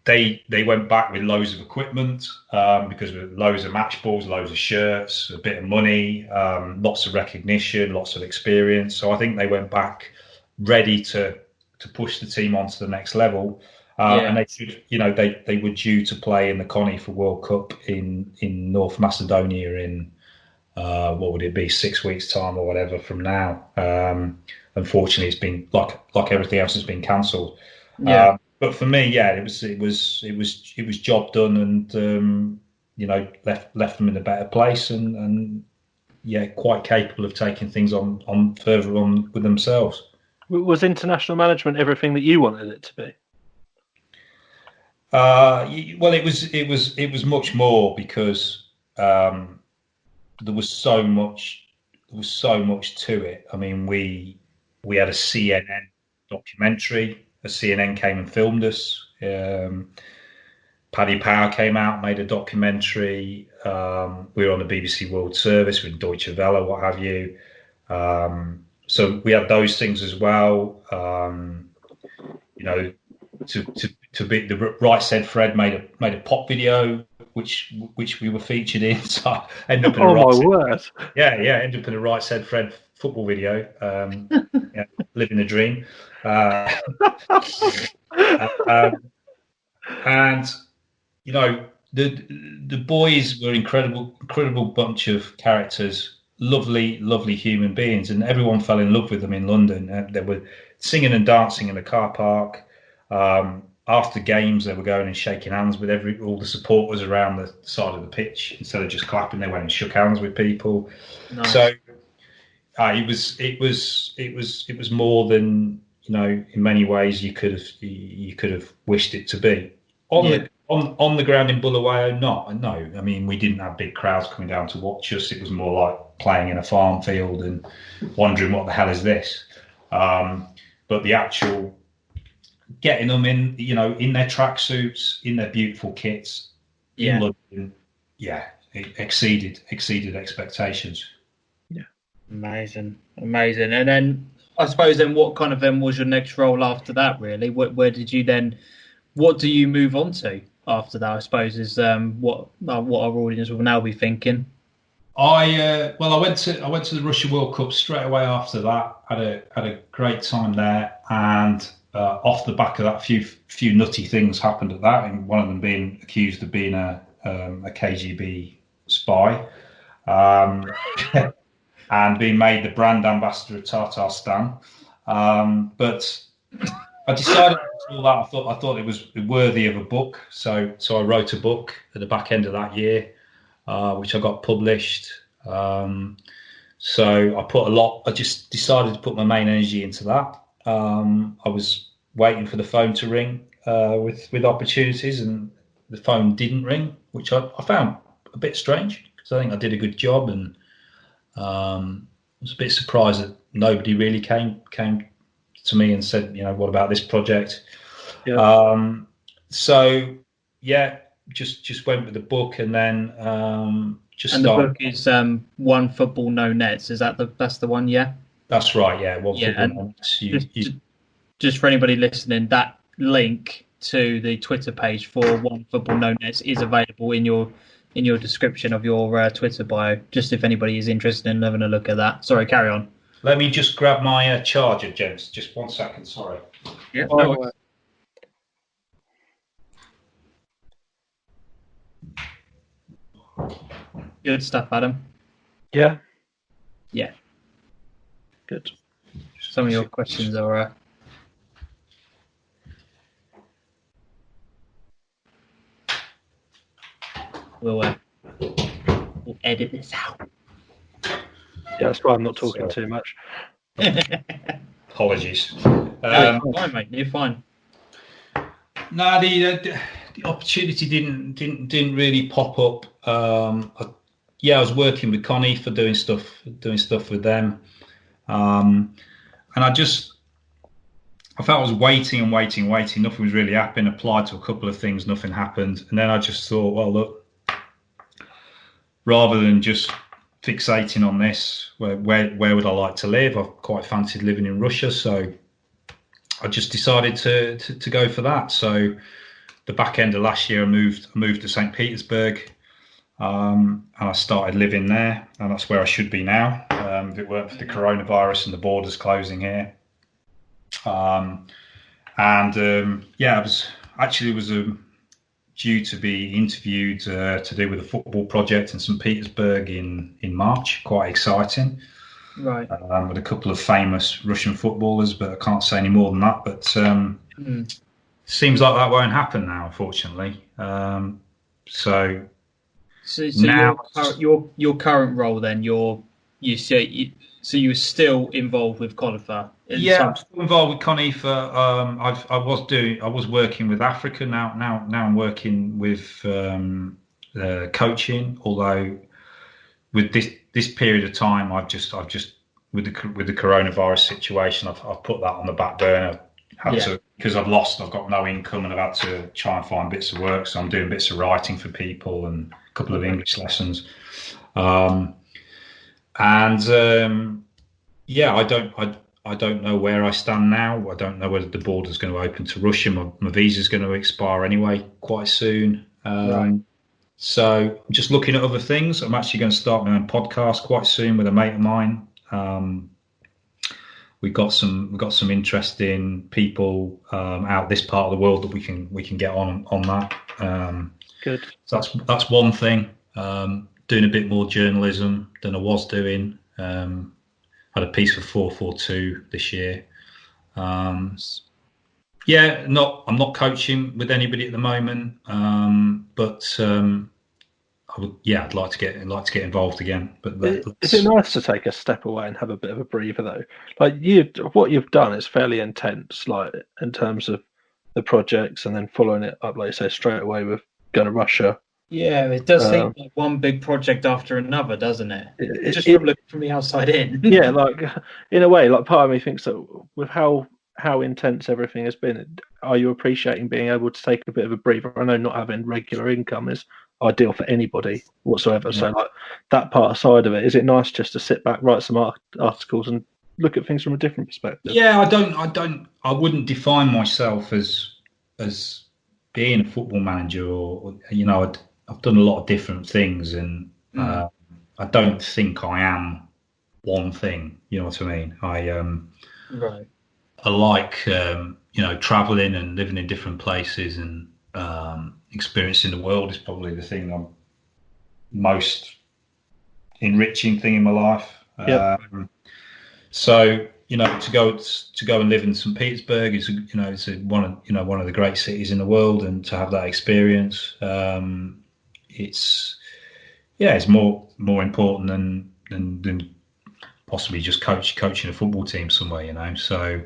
they went back with loads of equipment because of loads of match balls, loads of shirts, a bit of money, lots of recognition, lots of experience. So I think they went back ready to push the team onto the next level. And they should, they were due to play in the CONIFA World Cup in North Macedonia in what would it be, 6 weeks time or whatever from now. Unfortunately, it's been like everything else has been cancelled. But for me, it was job done, and left them in a better place, and quite capable of taking things on further on with themselves. Was international management everything that you wanted it to be? Well, it was much more, because there was so much to it. I mean, we had a CNN documentary CNN came and filmed us. Paddy Power came out, made a documentary. We were on the BBC World Service with Deutsche Welle, what have you. So we had those things as well. To be the Right Said Fred made a pop video which we were featured in. So I ended up in ended up in a Right Said Fred football video. Living the dream. And the boys were incredible bunch of characters, lovely human beings, and everyone fell in love with them in London. They were singing and dancing in the car park. After games, they were going and shaking hands with all the supporters around the side of the pitch. Instead of just clapping, they went and shook hands with people. Nice. So it was more than, in many ways you could have wished it to be. On the ground in Bulawayo, no. I mean, we didn't have big crowds coming down to watch us. It was more like playing in a farm field and wondering what the hell is this. But the actual getting them in, in their tracksuits, in their beautiful kits, in London, it exceeded expectations. Yeah, amazing. And then I suppose what kind of was your next role after that? Really, where did you then? What do you move on to after that? I suppose is what our audience will now be thinking. I went to the Russia World Cup straight away after that. Had a great time there, and off the back of that, few nutty things happened at that, and one of them being accused of being a KGB spy, and being made the brand ambassador of Tatarstan. But I decided all that. I thought it was worthy of a book, so I wrote a book at the back end of that year, which I got published. So I just decided to put my main energy into that. I was waiting for the phone to ring with opportunities, and the phone didn't ring, which I found a bit strange, because I think I did a good job, and I was a bit surprised that nobody really came to me and said, what about this project? Just went with the book, and then the book is One Football No Nets. Is that's the one? Yeah, that's right. Yeah, One Football No Nets. Just for anybody listening, that link to the Twitter page for One Football No Nets is available in your description of your Twitter bio. Just if anybody is interested in having a look at that. Sorry, carry on. Let me just grab my charger, gents. Just 1 second. Sorry. Yeah. No. Good stuff, Adam. Yeah. Yeah. Good. Some of your questions are. We'll edit this out. Yeah, that's why I'm not talking too much. Apologies. Fine, mate. You're fine. No, the opportunity didn't really pop up. I was working with Connie for doing stuff with them, and I felt I was waiting. Nothing was really happening. Applied to a couple of things, nothing happened, and then I just thought, well, look, rather than just fixating on this, where would I like to live? I've quite fancied living in Russia, so I just decided to go for that. So the back end of last year, I moved to St. Petersburg, and I started living there, and that's where I should be now. If it weren't for the coronavirus and the borders closing here, I was due to be interviewed to do with a football project in St. Petersburg in March. Quite exciting. Right. With a couple of famous Russian footballers, but I can't say any more than that. But seems like that won't happen now, unfortunately. So now your current role, then you were still involved with Conifer. I'm still involved with Conifer. I was working with Africa. Now I'm working with coaching. Although with this period of time, I've just with the coronavirus situation, I've put that on the back burner. because I've got no income and I've had to try and find bits of work. So I'm doing bits of writing for people and a couple of English lessons. I don't know where I stand now. I don't know whether the border's going to open to Russia. My visa's going to expire anyway quite soon. So I'm just looking at other things. I'm actually going to start my own podcast quite soon with a mate of mine. We've got some interesting people out this part of the world that we can get on that. Good. So that's one thing. Doing a bit more journalism than I was doing. Had a piece for 442 this year. I'm not coaching with anybody at the moment, but I'd like to get involved again. But is it nice to take a step away and have a bit of a breather though? Like what you've done is fairly intense, like in terms of the projects, and then following it up, like you say, straight away with going to Russia. Yeah, it does seem like one big project after another, doesn't it? Just from looking from the outside in. Yeah, like in a way, like part of me thinks that with how intense everything has been, are you appreciating being able to take a bit of a breather? I know not having regular income is ideal for anybody whatsoever. Yeah. So like that part side of it, is it nice just to sit back, write some articles and look at things from a different perspective? Yeah, I wouldn't define myself as being a football manager, or I've done a lot of different things, and I don't think I am one thing. You know what I mean? I like traveling and living in different places, and experiencing the world is probably the thing I'm most enriching thing in my life. So to go and live in St. Petersburg is it's one of the great cities in the world, and to have that experience, it's more important than possibly just coaching a football team somewhere. So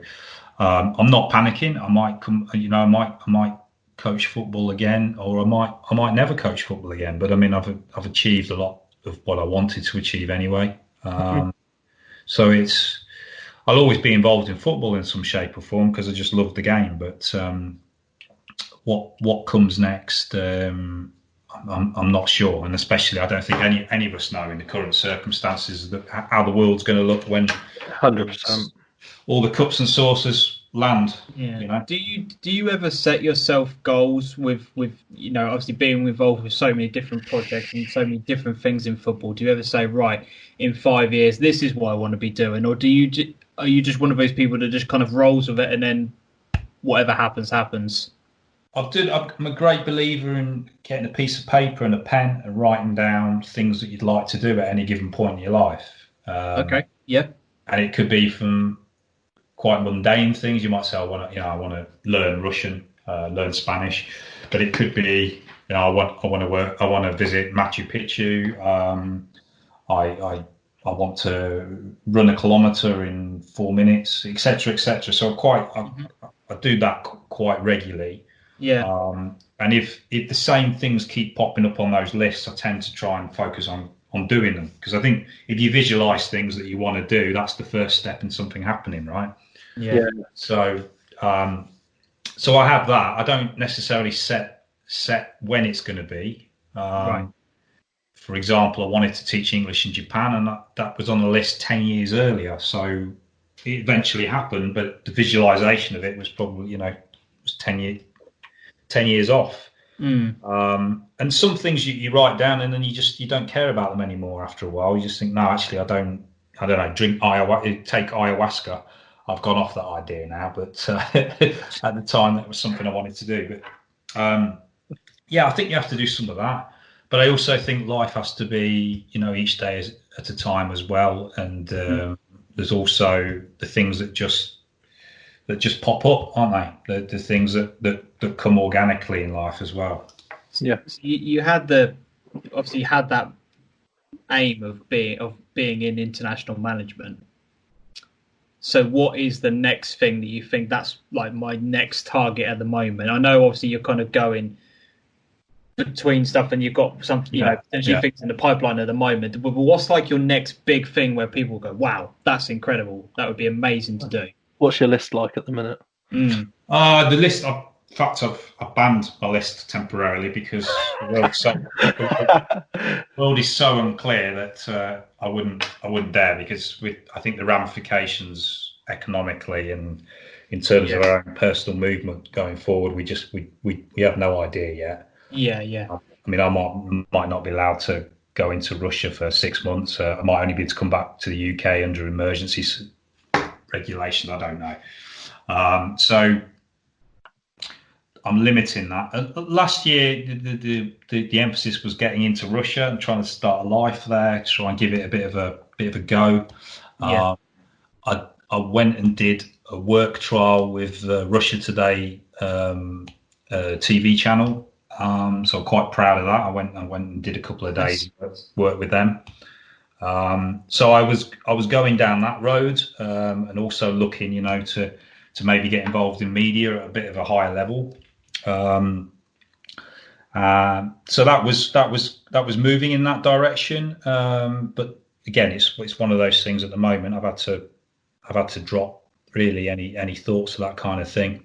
I'm not panicking. I might coach football again, or I might never coach football again. But I mean, I've achieved a lot of what I wanted to achieve anyway. So I'll always be involved in football in some shape or form because I just love the game. But what comes next, I'm not sure, and especially I don't think any of us know in the current circumstances how the world's going to look when 100% all the cups and saucers land. Yeah. Do you ever set yourself goals with obviously being involved with so many different projects and so many different things in football? Do you ever say, right, in 5 years this is what I want to be doing, or are you just one of those people that just kind of rolls with it and then whatever happens? I'm a great believer in getting a piece of paper and a pen and writing down things that you'd like to do at any given point in your life. Okay. Yeah. And it could be from quite mundane things. You might say, I want to learn Russian, learn Spanish, but it could be, I want to visit Machu Picchu. I want to run a kilometre in 4 minutes, etc., etc. So I do that quite regularly. Yeah. And if the same things keep popping up on those lists, I tend to try and focus on doing them, because I think if you visualize things that you want to do, that's the first step in something happening, right? Yeah. So I have that. I don't necessarily set when it's going to be. Right. For example, I wanted to teach English in Japan, and that was on the list 10 years earlier. So it eventually happened, but the visualization of it was probably, was 10 years off. And some things you write down, and then you don't care about them anymore after a while. You just think, no, actually, I don't know, take ayahuasca. I've gone off that idea now, but at the time that was something I wanted to do. But I think you have to do some of that. But I also think life has to be, each day at a time as well. And there's also the things that just pop up, aren't they? The things that come organically in life as well. Yeah. So you had that aim of being in international management. So what is the next thing that you think that's like my next target at the moment? I know obviously you're kind of going between stuff and you've got some potentially things in the pipeline at the moment. But what's like your next big thing where people go, wow, that's incredible. That would be amazing to do. What's your list like at the minute? The list. In fact, I've banned my list temporarily because the world is so unclear that I wouldn't dare, because I think the ramifications economically and in terms of our own personal movement going forward, we have no idea yet. Yeah. I mean, I might not be allowed to go into Russia for 6 months. I might only be able to come back to the UK under emergency regulations. I don't know. So I'm limiting that. Last year, the emphasis was getting into Russia and trying to start a life there, try and give it a bit of a go. Yeah. I went and did a work trial with Russia Today TV channel. So I'm quite proud of that. I went and did a couple of days work with them. So I was going down that road, and also looking, to maybe get involved in media at a bit of a higher level. So that was moving in that direction. But again, it's one of those things at the moment. I've had to drop really any thoughts of that kind of thing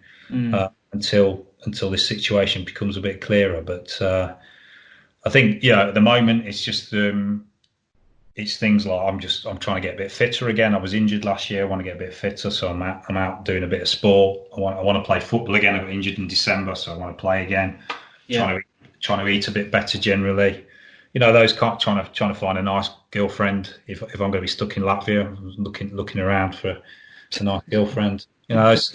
until this situation becomes a bit clearer. But I think at the moment it's just it's things like I'm trying to get a bit fitter again. I was injured last year. I want to get a bit fitter, so I'm out doing a bit of sport. I want to play football again. I got injured in December, so I want to play again. Trying to eat a bit better generally. Those trying to find a nice girlfriend. If I'm going to be stuck in Latvia, looking around for a nice girlfriend. Those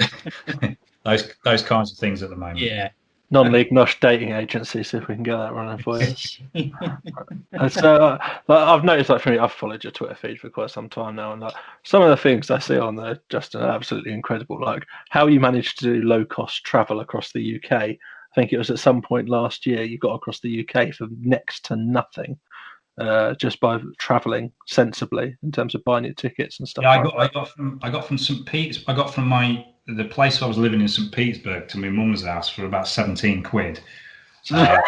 those kinds of things at the moment. Yeah. Non-league Nosh dating agency, see if we can get that running for you. So I've noticed, for me, I've followed your Twitter feed for quite some time now, and some of the things I see on there, Justin, are absolutely incredible. Like how you managed to do low-cost travel across the UK. I think it was at some point last year you got across the UK for next to nothing, just by travelling sensibly in terms of buying your tickets and stuff. Yeah, I got from St. Pete's. I got from the place I was living in St. Petersburg to my mum's house for about 17 quid. I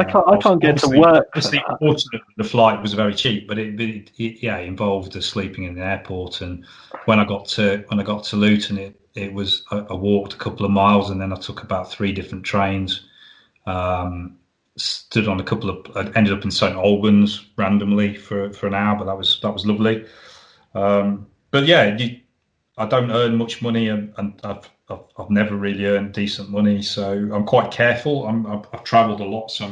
can't get to work. Fortunately, the flight was very cheap, but it involved sleeping in the airport. And when I got to Luton, it was I walked a couple of miles, and then I took about 3 different trains. Stood on a couple of. I ended up in St. Albans randomly for an hour, but that was lovely. But yeah, I don't earn much money, and I've never really earned decent money, so I'm quite careful. I've travelled a lot, so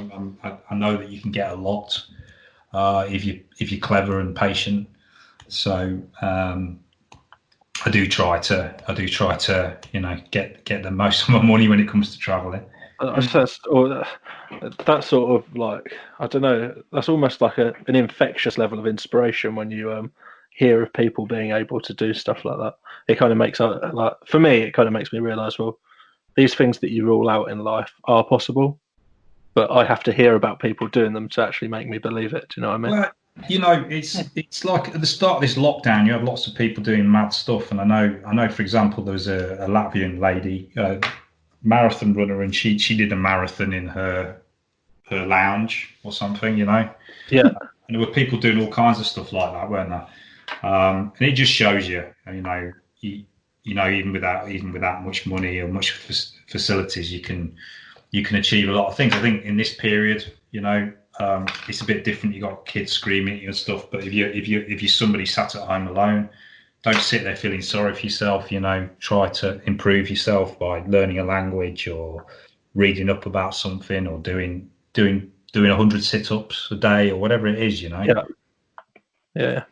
I know that you can get a lot if you're clever and patient. So I do try to get the most of my money when it comes to travelling. That's sort of like, I don't know, that's almost like an infectious level of inspiration when you hear of people being able to do stuff like that. It kind of makes, for me, it kind of makes me realise, well, these things that you rule out in life are possible, but I have to hear about people doing them to actually make me believe it. Do you know what I mean? Well, it's like at the start of this lockdown, you have lots of people doing mad stuff, and I know, for example, there was a Latvian lady, marathon runner, and she did a marathon in her lounge or something, Yeah. And there were people doing all kinds of stuff like that, weren't there? And it just shows you, even without much money or much facilities, you can achieve a lot of things. I think in this period, it's a bit different. You got kids screaming at you and stuff, but if you're somebody sat at home alone, don't sit there feeling sorry for yourself. Try to improve yourself by learning a language or reading up about something or doing 100 sit-ups a day or whatever it is. Yeah.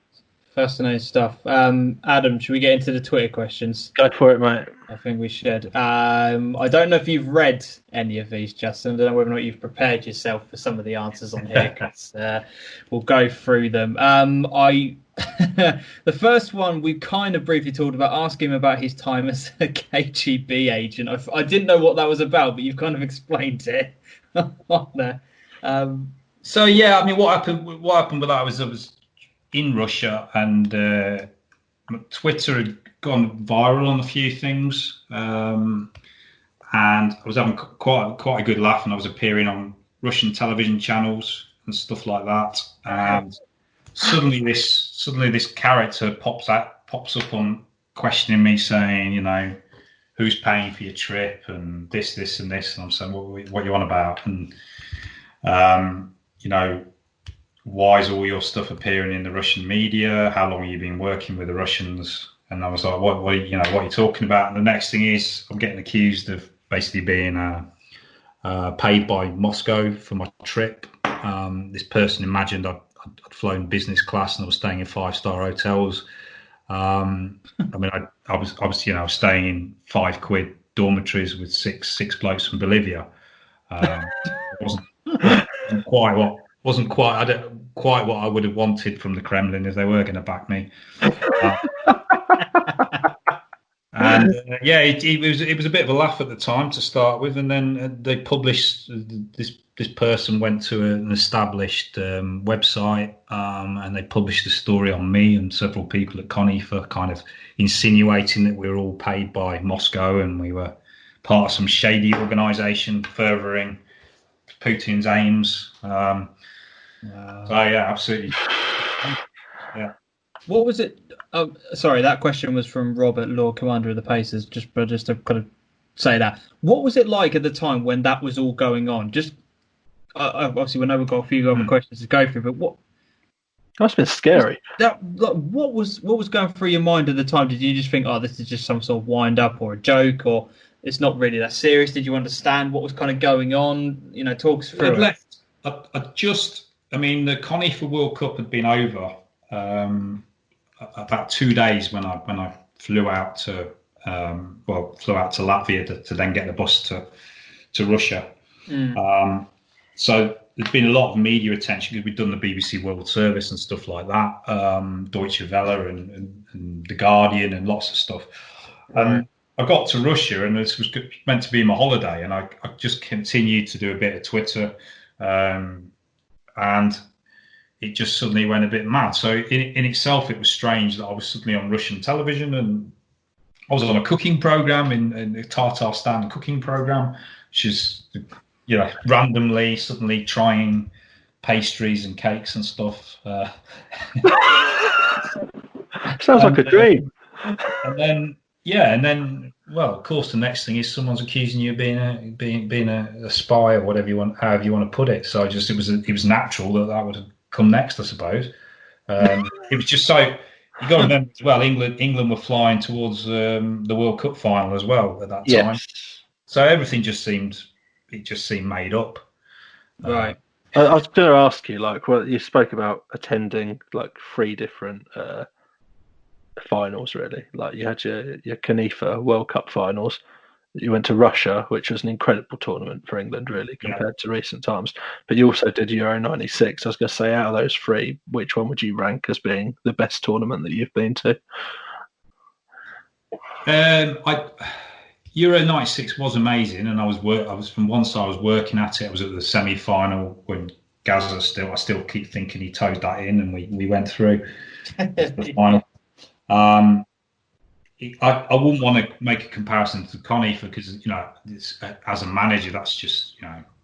Fascinating stuff. Adam, should we get into the Twitter questions? Go for it, mate. I think we should. I don't know if you've read any of these, Justin. I don't know whether or not you've prepared yourself for some of the answers on here, because we'll go through them. The first one we kind of briefly talked about, asking him about his time as a KGB agent. I didn't know what that was about, but you've kind of explained it on there. So yeah, I mean, what happened with that was I was in Russia, and Twitter had gone viral on a few things, and I was having quite a good laugh, and I was appearing on Russian television channels and stuff like that, and suddenly this character pops up on questioning me, saying, who's paying for your trip and this and this, and I'm saying, what are you on about? And why is all your stuff appearing in the Russian media? How long have you been working with the Russians? And I was like, what are you talking about? And the next thing is, I'm getting accused of basically being paid by Moscow for my trip. This person imagined I'd flown business class and I was staying in 5-star hotels. I was staying in £5 dormitories with six blokes from Bolivia. Wasn't quite what I would have wanted from the Kremlin if they were going to back me. It was a bit of a laugh at the time to start with, and then they published this person went to an established website, and they published a story on me and several people at CONIFA, kind of insinuating that we were all paid by Moscow and we were part of some shady organisation furthering Putin's aims. Absolutely. Yeah. What was it? Sorry, that question was from Robert, Lord Commander of the Pacers. Just to kind of say that. What was it like at the time when that was all going on? Just obviously, we know we've got a few other questions to go through, but what? That must have been scary. What was going through your mind at the time? Did you just think, oh, this is just some sort of wind up or a joke, or it's not really that serious? Did you understand what was kind of going on? Talk us through it. The CONIFA World Cup had been over about 2 days when I flew out to Latvia to then get the bus to Russia. So there's been a lot of media attention because we've done the BBC World Service and stuff like that, Deutsche Welle and The Guardian and lots of stuff. I got to Russia and this was meant to be my holiday, and I just continued to do a bit of Twitter, and it just suddenly went a bit mad. So in itself, it was strange that I was suddenly on Russian television, and I was on a cooking program in the Tatarstan cooking program, which is, randomly suddenly trying pastries and cakes and stuff. Sounds like a dream. And then, well, of course, the next thing is someone's accusing you of being a spy or however you want to put it. So it was natural that would have come next, I suppose. It was just so. You got to remember as well, England were flying towards the World Cup final as well at that time. Yes. So everything just seemed made up. Right. I was going to ask you, you spoke about attending 3 different finals, really. You had your CONIFA World Cup finals. You went to Russia, which was an incredible tournament for England, really, compared to recent times. But you also did Euro 96. I was going to say, out of those 3, which one would you rank as being the best tournament that you've been to? Euro 96 was amazing, and I was from one side, I was working at it. I was at the semi-final when Gaza I still keep thinking he toed that in, and we went through the final. I wouldn't want to make a comparison to CONIFA because as a manager, that's just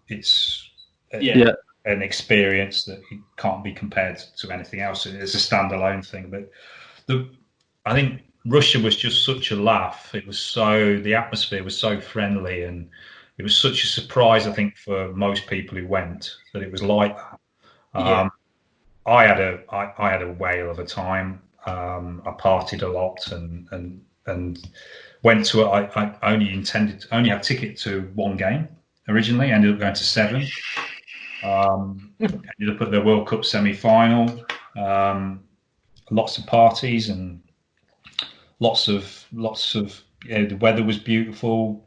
it's an experience that can't be compared to anything else. It's a standalone thing, but I think Russia was just such a laugh. The atmosphere was so friendly, and it was such a surprise, I think, for most people who went, that it was like that. I had a whale of a time. I partied a lot and went to it. I only had a ticket to 1 game originally. Ended up going to 7. Ended up at the World Cup semi-final. Lots of parties and lots of the weather was beautiful.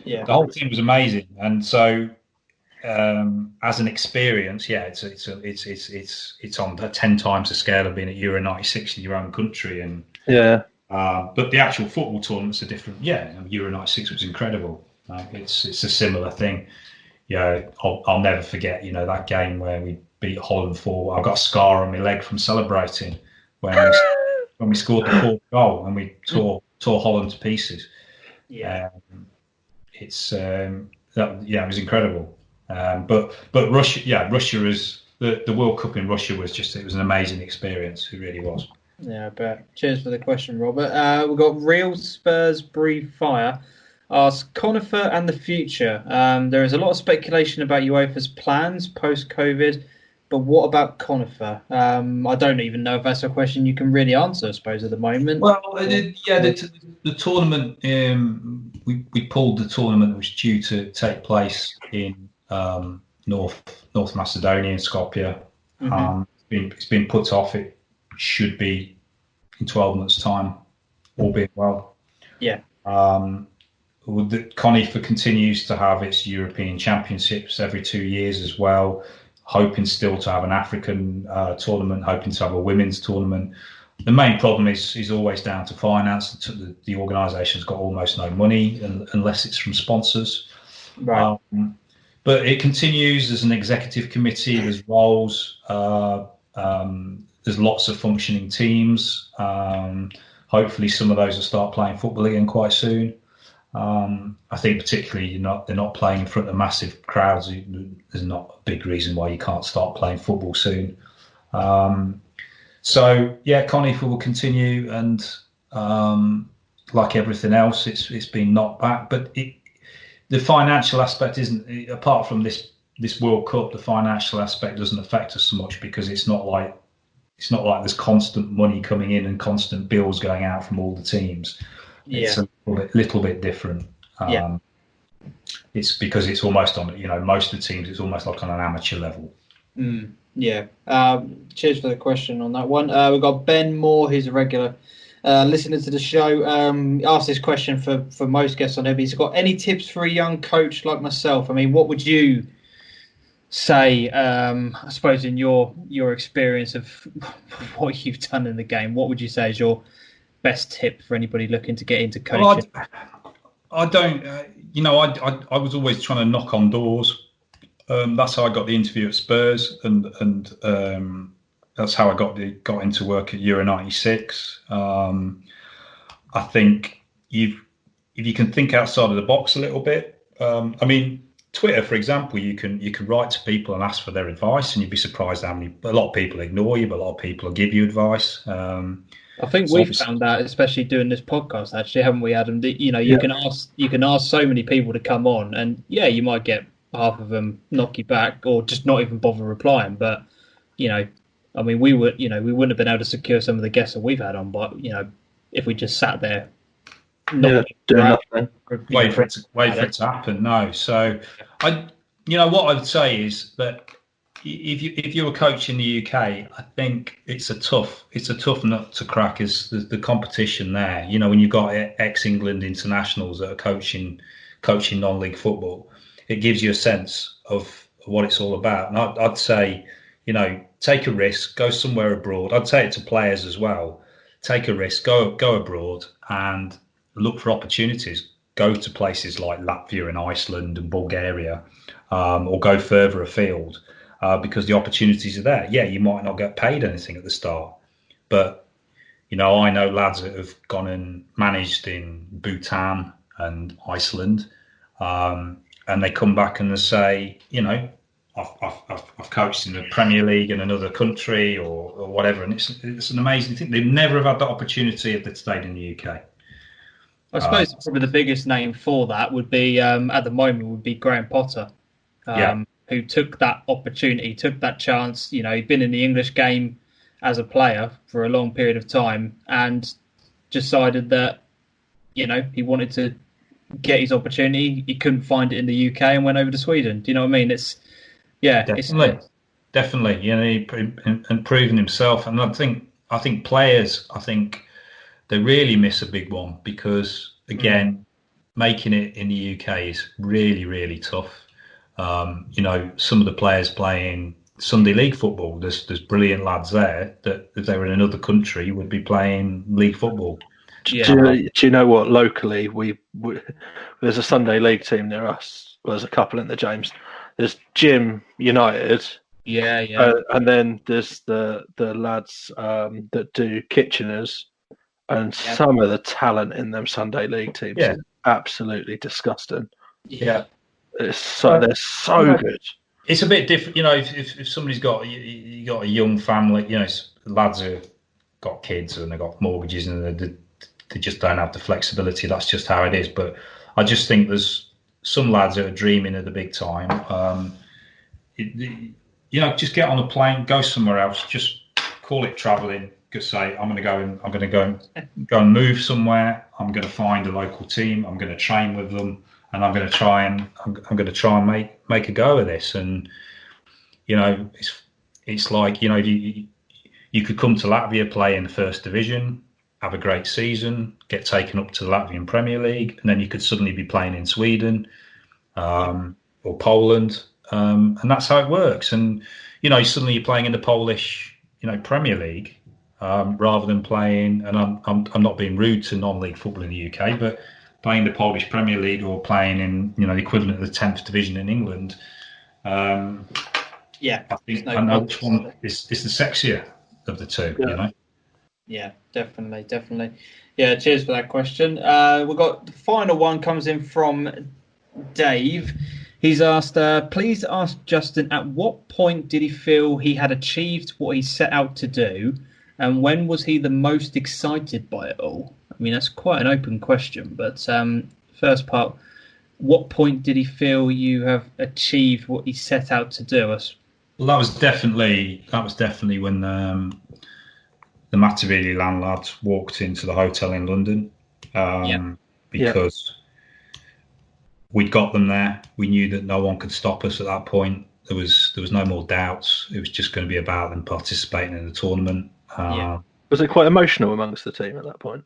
The whole thing was amazing. And so as an experience, it's on 10 times the scale of being at Euro 96 in your own country. And but the actual football tournaments are different. Euro 96 was incredible. It's a similar thing. I'll never forget that game where we beat Holland 4. I've got a scar on my leg from celebrating when we scored the 4th goal and we tore Holland to pieces. It was incredible. But Russia is the World Cup in Russia was it was an amazing experience. It really was. Yeah, I bet. Cheers for the question, Robert. We've got Real Spurs Breathe Fire. Asks Conifer and the future. There is a lot of speculation about UEFA's plans post-COVID, but what about Conifer? I don't even know if that's a question you can really answer, I suppose, at the moment. Well, the tournament, we pulled the tournament that was due to take place in North Macedonia, in Skopje. It's been put off. It should be in 12 months' time, all being well. Yeah. CONIFA continues to have its European Championships every 2 years as well, hoping still to have an African tournament, hoping to have a women's tournament. The main problem is always down to finance. The organisation's got almost no money unless it's from sponsors. Right. But it continues. There's an executive committee. There's roles. There's lots of functioning teams. Hopefully, some of those will start playing football again quite soon. I think particularly they're not playing in front of massive crowds. There's not a big reason why you can't start playing football soon. So yeah, CONIFA will continue, and like everything else, it's been knocked back. But the financial aspect isn't, apart from this World Cup, the financial aspect doesn't affect us so much because it's not like there's constant money coming in and constant bills going out from all the teams. Yeah. It's a little bit different. It's because it's almost on, most of the teams, it's almost like on an amateur level. Yeah. Cheers for the question on that one. We've got Ben Moore, who's a regular listener to the show. Asked this question for most guests on here. He's got any tips for a young coach like myself? I mean, what would you say, I suppose, in your experience of what you've done in the game, what would you say is your best tip for anybody looking to get into coaching? Well, I don't, I was always trying to knock on doors. That's how I got the interview at Spurs, and that's how I got into work at Euro 96. I think if you can think outside of the box a little bit. I mean, Twitter, for example, you can write to people and ask for their advice, and you'd be surprised how a lot of people ignore you, but a lot of people will give you advice. I think we've found that, especially doing this podcast, actually, haven't we, Adam? That, you can ask so many people to come on, and you might get half of them knock you back or just not even bother replying. But I mean, we wouldn't have been able to secure some of the guests that we've had on, but if we just sat there, doing nothing, wait for it to happen. No, so what I would say is that if you're a coach in the UK, I think it's a tough nut to crack. Is the competition there? When you've got ex-England internationals that are coaching non-league football, it gives you a sense of what it's all about. And I'd say, take a risk, go somewhere abroad. I'd say it to players as well. Take a risk, go abroad and look for opportunities. Go to places like Latvia and Iceland and Bulgaria, or go further afield. Because the opportunities are there. Yeah, you might not get paid anything at the start, but I know lads that have gone and managed in Bhutan and Iceland, and they come back and they say, I've coached in the Premier League in another country or whatever, and it's an amazing thing. They've never have had that opportunity if they'd stayed in the UK. I suppose probably the biggest name for that would be at the moment would be Graham Potter. Who took that opportunity, took that chance. He'd been in the English game as a player for a long period of time and decided that, he wanted to get his opportunity. He couldn't find it in the UK and went over to Sweden. Do you know what I mean? Definitely. And proven himself. And I think players, they really miss a big one because, again, making it in the UK is really, really tough. Some of the players playing Sunday league football, there's brilliant lads there that if they were in another country would be playing league football. Do you know what? Locally, there's a Sunday league team near us. Well, there's a couple in the James. There's Gym United. Yeah. And then there's the lads that do Kitcheners, and some of the talent in them Sunday league teams is absolutely disgusting. Yeah. They're so good. It's a bit different, if somebody's got a young family, lads are got kids and they've got mortgages and they just don't have the flexibility. That's just how it is. But I just think there's some lads that are dreaming of the big time. Just get on a plane, go somewhere else, just call it traveling. Just say, I'm going to go and move somewhere. I'm going to find a local team. I'm going to train with them, and I'm going to try and make a go of this. And it's like you could come to Latvia, play in the first division, have a great season, get taken up to the Latvian Premier League, and then you could suddenly be playing in Sweden or Poland, and that's how it works. And suddenly you're playing in the Polish Premier League. Rather than playing, and I'm not being rude to non-league football in the UK, but playing the Polish Premier League or playing in the equivalent of the 10th division in England, I think I know which one is the sexier of the two. Yeah, definitely. Yeah, cheers for that question. We've got the final one comes in from Dave. He's asked, please ask Justin, at what point did he feel he had achieved what he set out to do? And when was he the most excited by it all? I mean, that's quite an open question. But first part, what point did he feel you have achieved what he set out to do? Well, that was definitely when the Matabili landlords walked into the hotel in London, because we'd got them there. We knew that no one could stop us at that point. There was no more doubts. It was just going to be about them participating in the tournament. Was it quite emotional amongst the team at that point?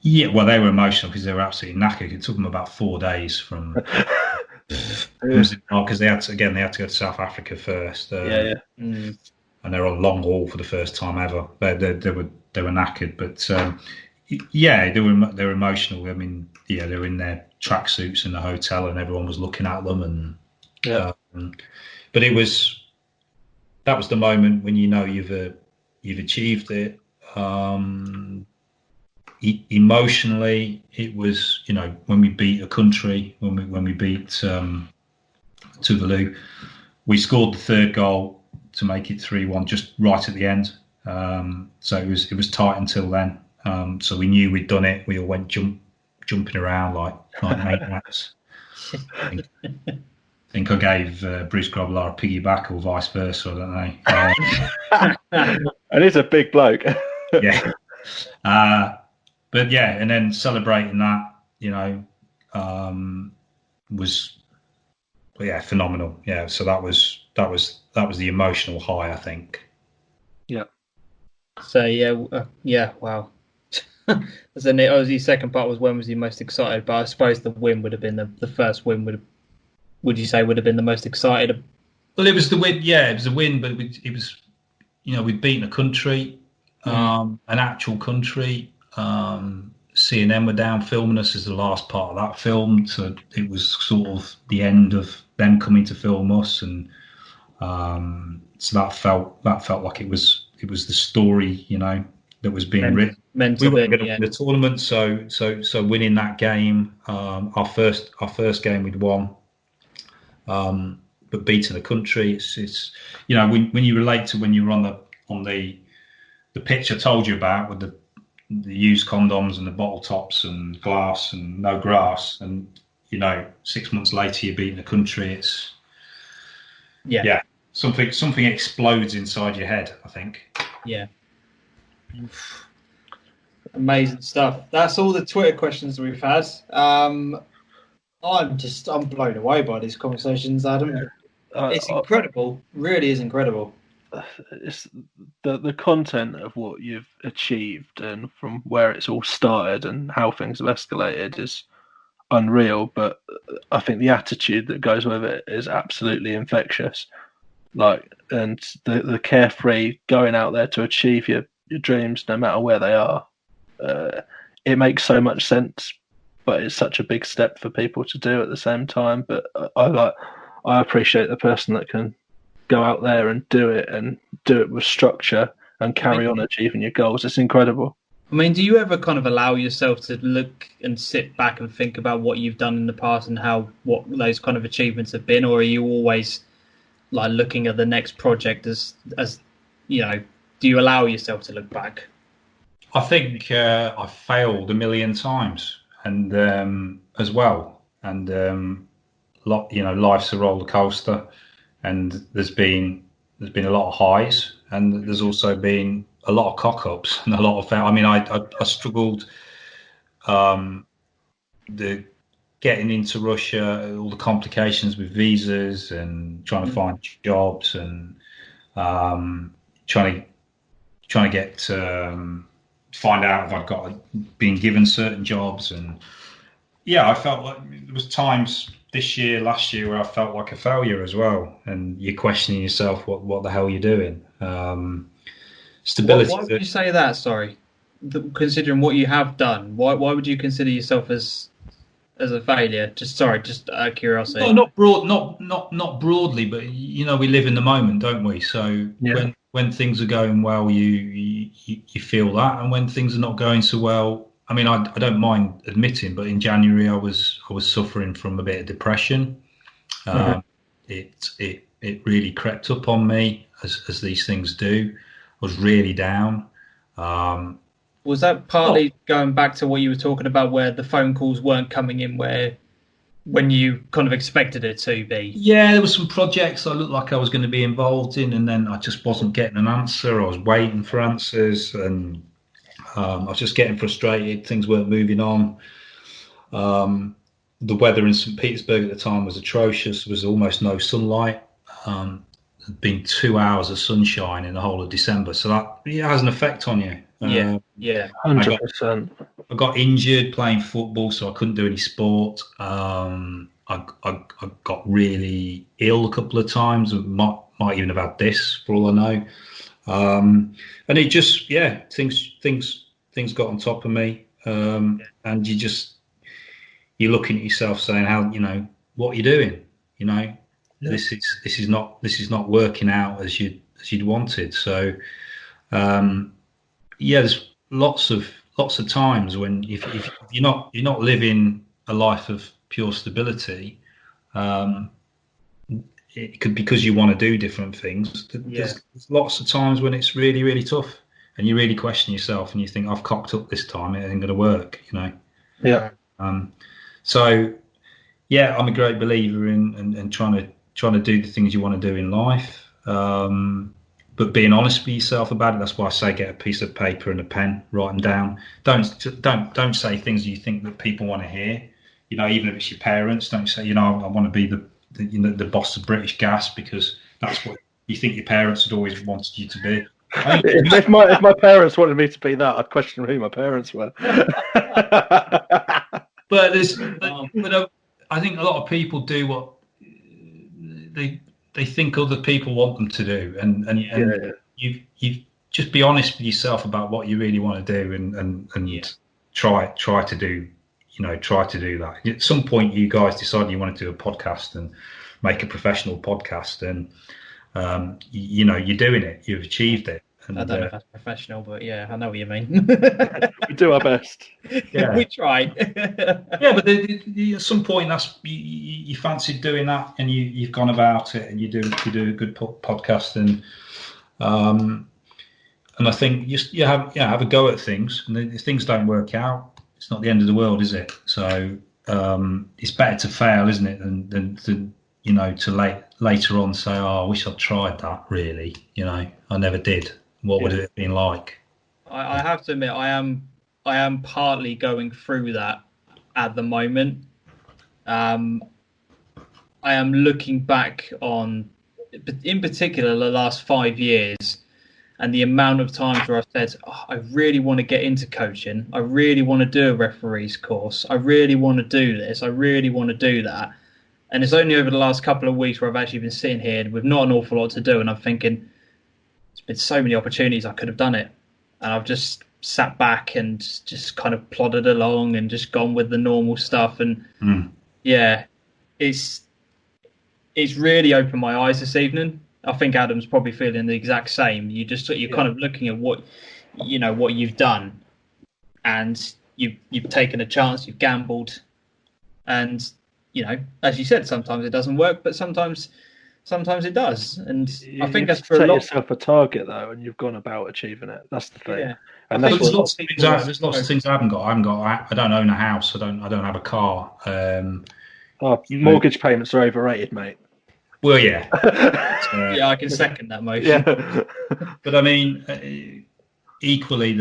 Yeah, well, they were emotional because they were absolutely knackered. It took them about 4 days from because they had to go to South Africa first. And they're on long haul for the first time ever. They were knackered, but they were emotional. I mean, they were in their tracksuits in the hotel, and everyone was looking at them. But that was the moment when you've achieved it. Emotionally, it was when we beat a country, when we beat Tuvalu, we scored the third goal to make it 3-1 just right at the end. So it was tight until then. So we knew we'd done it. We all went jumping around like maniacs. I think I gave Bruce Grobbelaar a piggyback or vice versa. I don't know. And he's a big bloke. Yeah. But and then celebrating that, was phenomenal. Yeah. So that was the emotional high, I think. Yeah. So wow. So the second part was when was he most excited? But I suppose the win would have been the first win. Would you say would have been the most excited? Well, it was the win. Yeah, it was a win, but it was, we'd beaten a country, an actual country. CNN were down filming us as the last part of that film, so it was sort of the end of them coming to film us, and so that felt like it was the story, that was being written. We weren't going to win the tournament, so winning that game, our first game we'd won, but beating the country, it's when you relate to when you were on the pitch I told you about with the used condoms and the bottle tops and glass and no grass, and 6 months later you're beating the country. It's something explodes inside your head, I think. Yeah. Amazing stuff. That's all the Twitter questions we've had. I'm blown away by these conversations, Adam. It's incredible. Really is incredible. It's the content of what you've achieved and from where it's all started and how things have escalated is unreal. But I think the attitude that goes with it is absolutely infectious. And the carefree going out there to achieve your dreams, no matter where they are. It makes so much sense, but it's such a big step for people to do at the same time. But I appreciate the person that can go out there and do it with structure and carry on achieving your goals. It's incredible. I mean, do you ever kind of allow yourself to look and sit back and think about what you've done in the past and what those kind of achievements have been, or are you always like looking at the next project as do you allow yourself to look back? I think I failed a million times, and as well, and life's a roller coaster, and there's been a lot of highs, and there's also been a lot of cock ups and a lot of. I mean, I struggled. The getting into Russia, all the complications with visas and trying to find jobs, and trying to get find out if I'd been given certain jobs. And I felt like there was times last year where I felt like a failure as well, and you're questioning yourself, what the hell you're doing. Stability. Why would you say that? Sorry, considering what you have done, why would you consider yourself as a failure? Just out of curiosity. No, not broadly, but we live in the moment, don't we? So when things are going well, you feel that, and when things are not going so well, I mean, I don't mind admitting, but in January I was suffering from a bit of depression. It really crept up on me, as these things do. I was really down. Was that partly going back to what you were talking about, where the phone calls weren't coming in when you kind of expected it to be? Yeah, there were some projects I looked like I was going to be involved in, and then I just wasn't getting an answer. I was waiting for answers, and I was just getting frustrated. Things weren't moving on. The weather in St. Petersburg at the time was atrocious. There was almost no sunlight. There'd been 2 hours of sunshine in the whole of December, so that has an effect on you. 100%. I got injured playing football, so I couldn't do any sport. I got really ill a couple of times. Might even have had this, for all I know. And it just, things got on top of me. And you're looking at yourself saying, what are you doing? This is not working out as you'd wanted. So, there's lots of times when if you're not living a life of pure stability, it could, because you want to do different things. There's lots of times when it's really, really tough, and you really question yourself, and you think, I've cocked up this time, it ain't going to work, Yeah. So I'm a great believer in trying to do the things you want to do in life. But being honest with yourself about it. That's why I say get a piece of paper and a pen, write them down. Don't say things you think that people want to hear. Even if it's your parents, don't say, I want to be the boss of British Gas, because that's what you think your parents had always wanted you to be. If my parents wanted me to be that, I'd question who my parents were. But I think a lot of people do what they think other people want them to do, and you just be honest with yourself about what you really want to do, and try to do that. At some point, you guys decided you wanted to do a podcast and make a professional podcast, and you're doing it. You've achieved it. And, I don't know if that's professional, but I know what you mean. We do our best. We try. But at some point, that's you fancied doing that, and you've gone about it, and you do a good podcast, and I think you have a go at things, and if things don't work out, it's not the end of the world, is it? So it's better to fail, isn't it, than to later on say, I wish I'd tried that. Really, I never did. What would it have been like? I have to admit, I am partly going through that at the moment. I am looking back on, in particular, the last 5 years, and the amount of times where I've said, I really want to get into coaching. I really want to do a referee's course. I really want to do this. I really want to do that. And it's only over the last couple of weeks where I've actually been sitting here with not an awful lot to do, and I'm thinking, been so many opportunities I could have done it, and I've just sat back and just kind of plodded along and just gone with the normal stuff. And it's really opened my eyes this evening. I think Adam's probably feeling the exact same. You're kind of looking at what you've done, and you've taken a chance, you've gambled, and as you said, sometimes it doesn't work, but sometimes Sometimes it does, and You, I think you that's have for to a set lot. yourself a target though, and you've gone about achieving it. That's the thing, Yeah, and I that's think There's what. lots of things. There's lots of things I haven't got. I don't own a house. I don't have a car. Oh, You know, mortgage payments are overrated, mate. well, yeah. Yeah, I can second that motion. Yeah, But I mean, equally,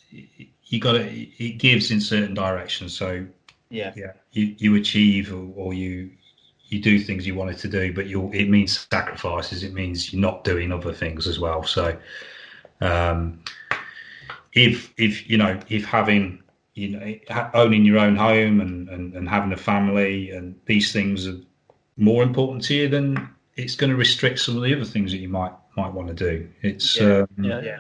you got to. It gives in certain directions. So Yeah, yeah, you achieve or you do things you wanted to do, but it means sacrifices. It means you're not doing other things as well. So um, if having owning your own home and having a family and these things are more important to you, then it's going to restrict some of the other things that you might want to do. It's yeah, yeah.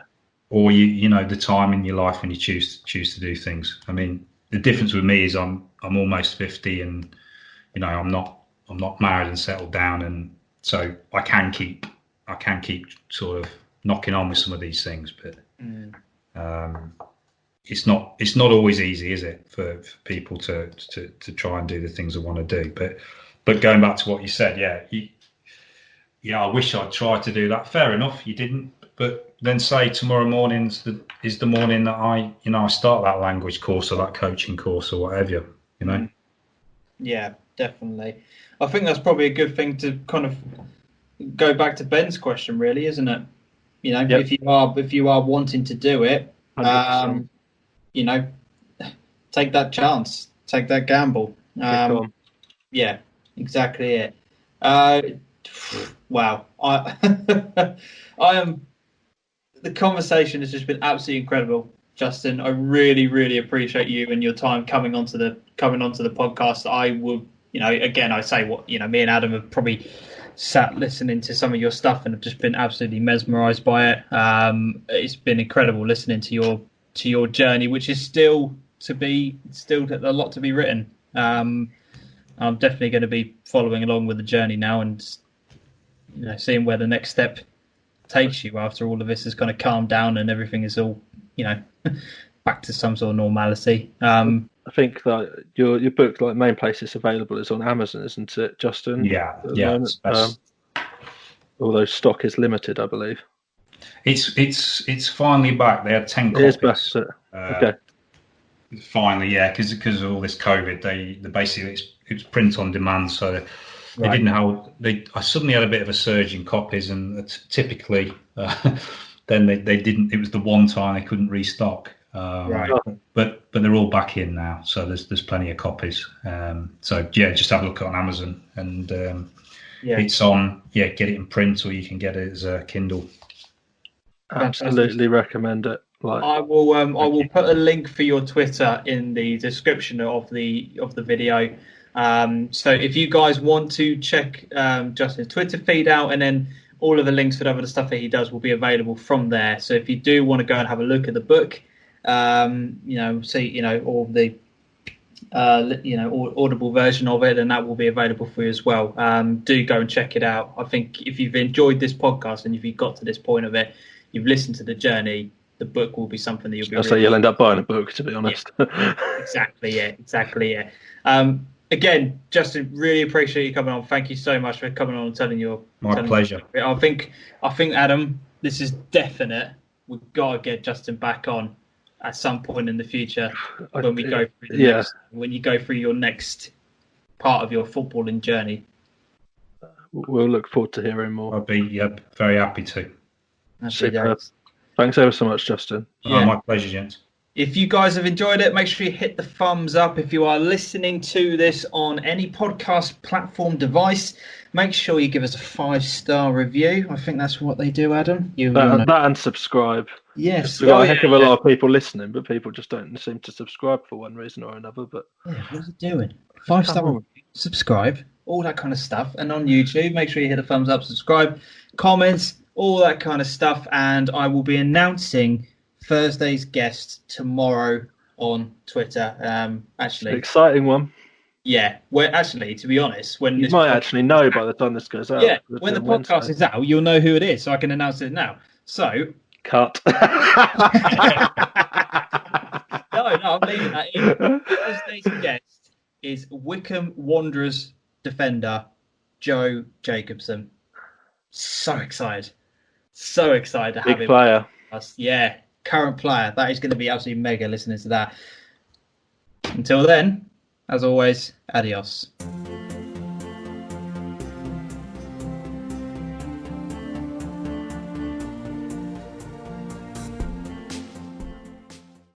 or you know the time in your life when you choose to do things. I mean, the difference with me is I'm almost 50, and I'm not married and settled down, and so I can keep sort of knocking on with some of these things, but Mm. it's not always easy, is it, for people to try and do the things they want to do. But going back to what you said, I wish I'd tried to do that. Fair enough, you didn't. But then say tomorrow morning is the morning that I start that language course or that coaching course or whatever, Mm. Yeah, definitely. I think that's probably a good thing to kind of go back to Ben's question, really, isn't it? Yep. If you are wanting to do it, 100%. you know, take that chance, take that gamble. Yeah, exactly it. Wow, I am. The conversation has just been absolutely incredible, Justin. I really, really appreciate you and your time coming onto the podcast. I will, again, I say what me and Adam have probably sat listening to some of your stuff and have just been absolutely mesmerised by it. It's been incredible listening to your journey, which is still a lot to be written. I'm definitely going to be following along with the journey now and seeing where the next step takes you after all of this has kind of calmed down and everything is all back to some sort of normality. I think that your book, like main place it's available, is on Amazon, isn't it, Justin? Yeah, At the yeah. moment? Although stock is limited, I believe. It's finally back. They had 10 It is back. copies. Okay. Finally, yeah, because of all this COVID, they basically it's print on demand, so they didn't have. I suddenly had a bit of a surge in copies, and typically, then they didn't. It was the one time they couldn't restock. But they're all back in now, so there's plenty of copies. So yeah, just have a look on Amazon, and it's on. Yeah, get it in print, or you can get it as a Kindle. Absolutely recommend it. I will put a link for your Twitter in the description of the video. So if you guys want to check Justin's Twitter feed out, and then all of the links for the other stuff that he does will be available from there. So if you do want to go and have a look at the book, see all the audible version of it, and that will be available for you as well. Do go and check it out. I think if you've enjoyed this podcast and if you've got to this point of it, you've listened to the journey, the book will be something that you'll end up buying a book, to be honest. Yeah. Exactly. Again, Justin, really appreciate you coming on. Thank you so much for coming on and telling your. My pleasure. I think Adam, this is definite. We've got to get Justin back on at some point in the future when we go through when you go through your next part of your footballing journey. We'll look forward to hearing more. I'll be very happy to. Superb. Thanks ever so much, Justin. My pleasure, gents. If you guys have enjoyed it, make sure you hit the thumbs up. If you are listening to this on any podcast platform device, make sure you give us a 5-star review. I think that's what they do, Adam. That and subscribe. Yes. We've got a heck of a lot of people listening, but people just don't seem to subscribe for one reason or another. But what are you doing? 5-star review, subscribe, all that kind of stuff. And on YouTube, make sure you hit a thumbs up, subscribe, comments, all that kind of stuff. And I will be announcing Thursday's guest tomorrow on Twitter. Actually, an exciting one. Yeah, actually, to be honest, when you might actually know by the time this goes out. Yeah, when the podcast is out, you'll know who it is, so I can announce it now. So, cut. No, I'm leaving that in. Thursday's guest is Wycombe Wanderers defender Joe Jacobson. So excited. So excited to have Big him. player. Yeah, current player. That is going to be absolutely mega listening to that. Until then, as always, adios.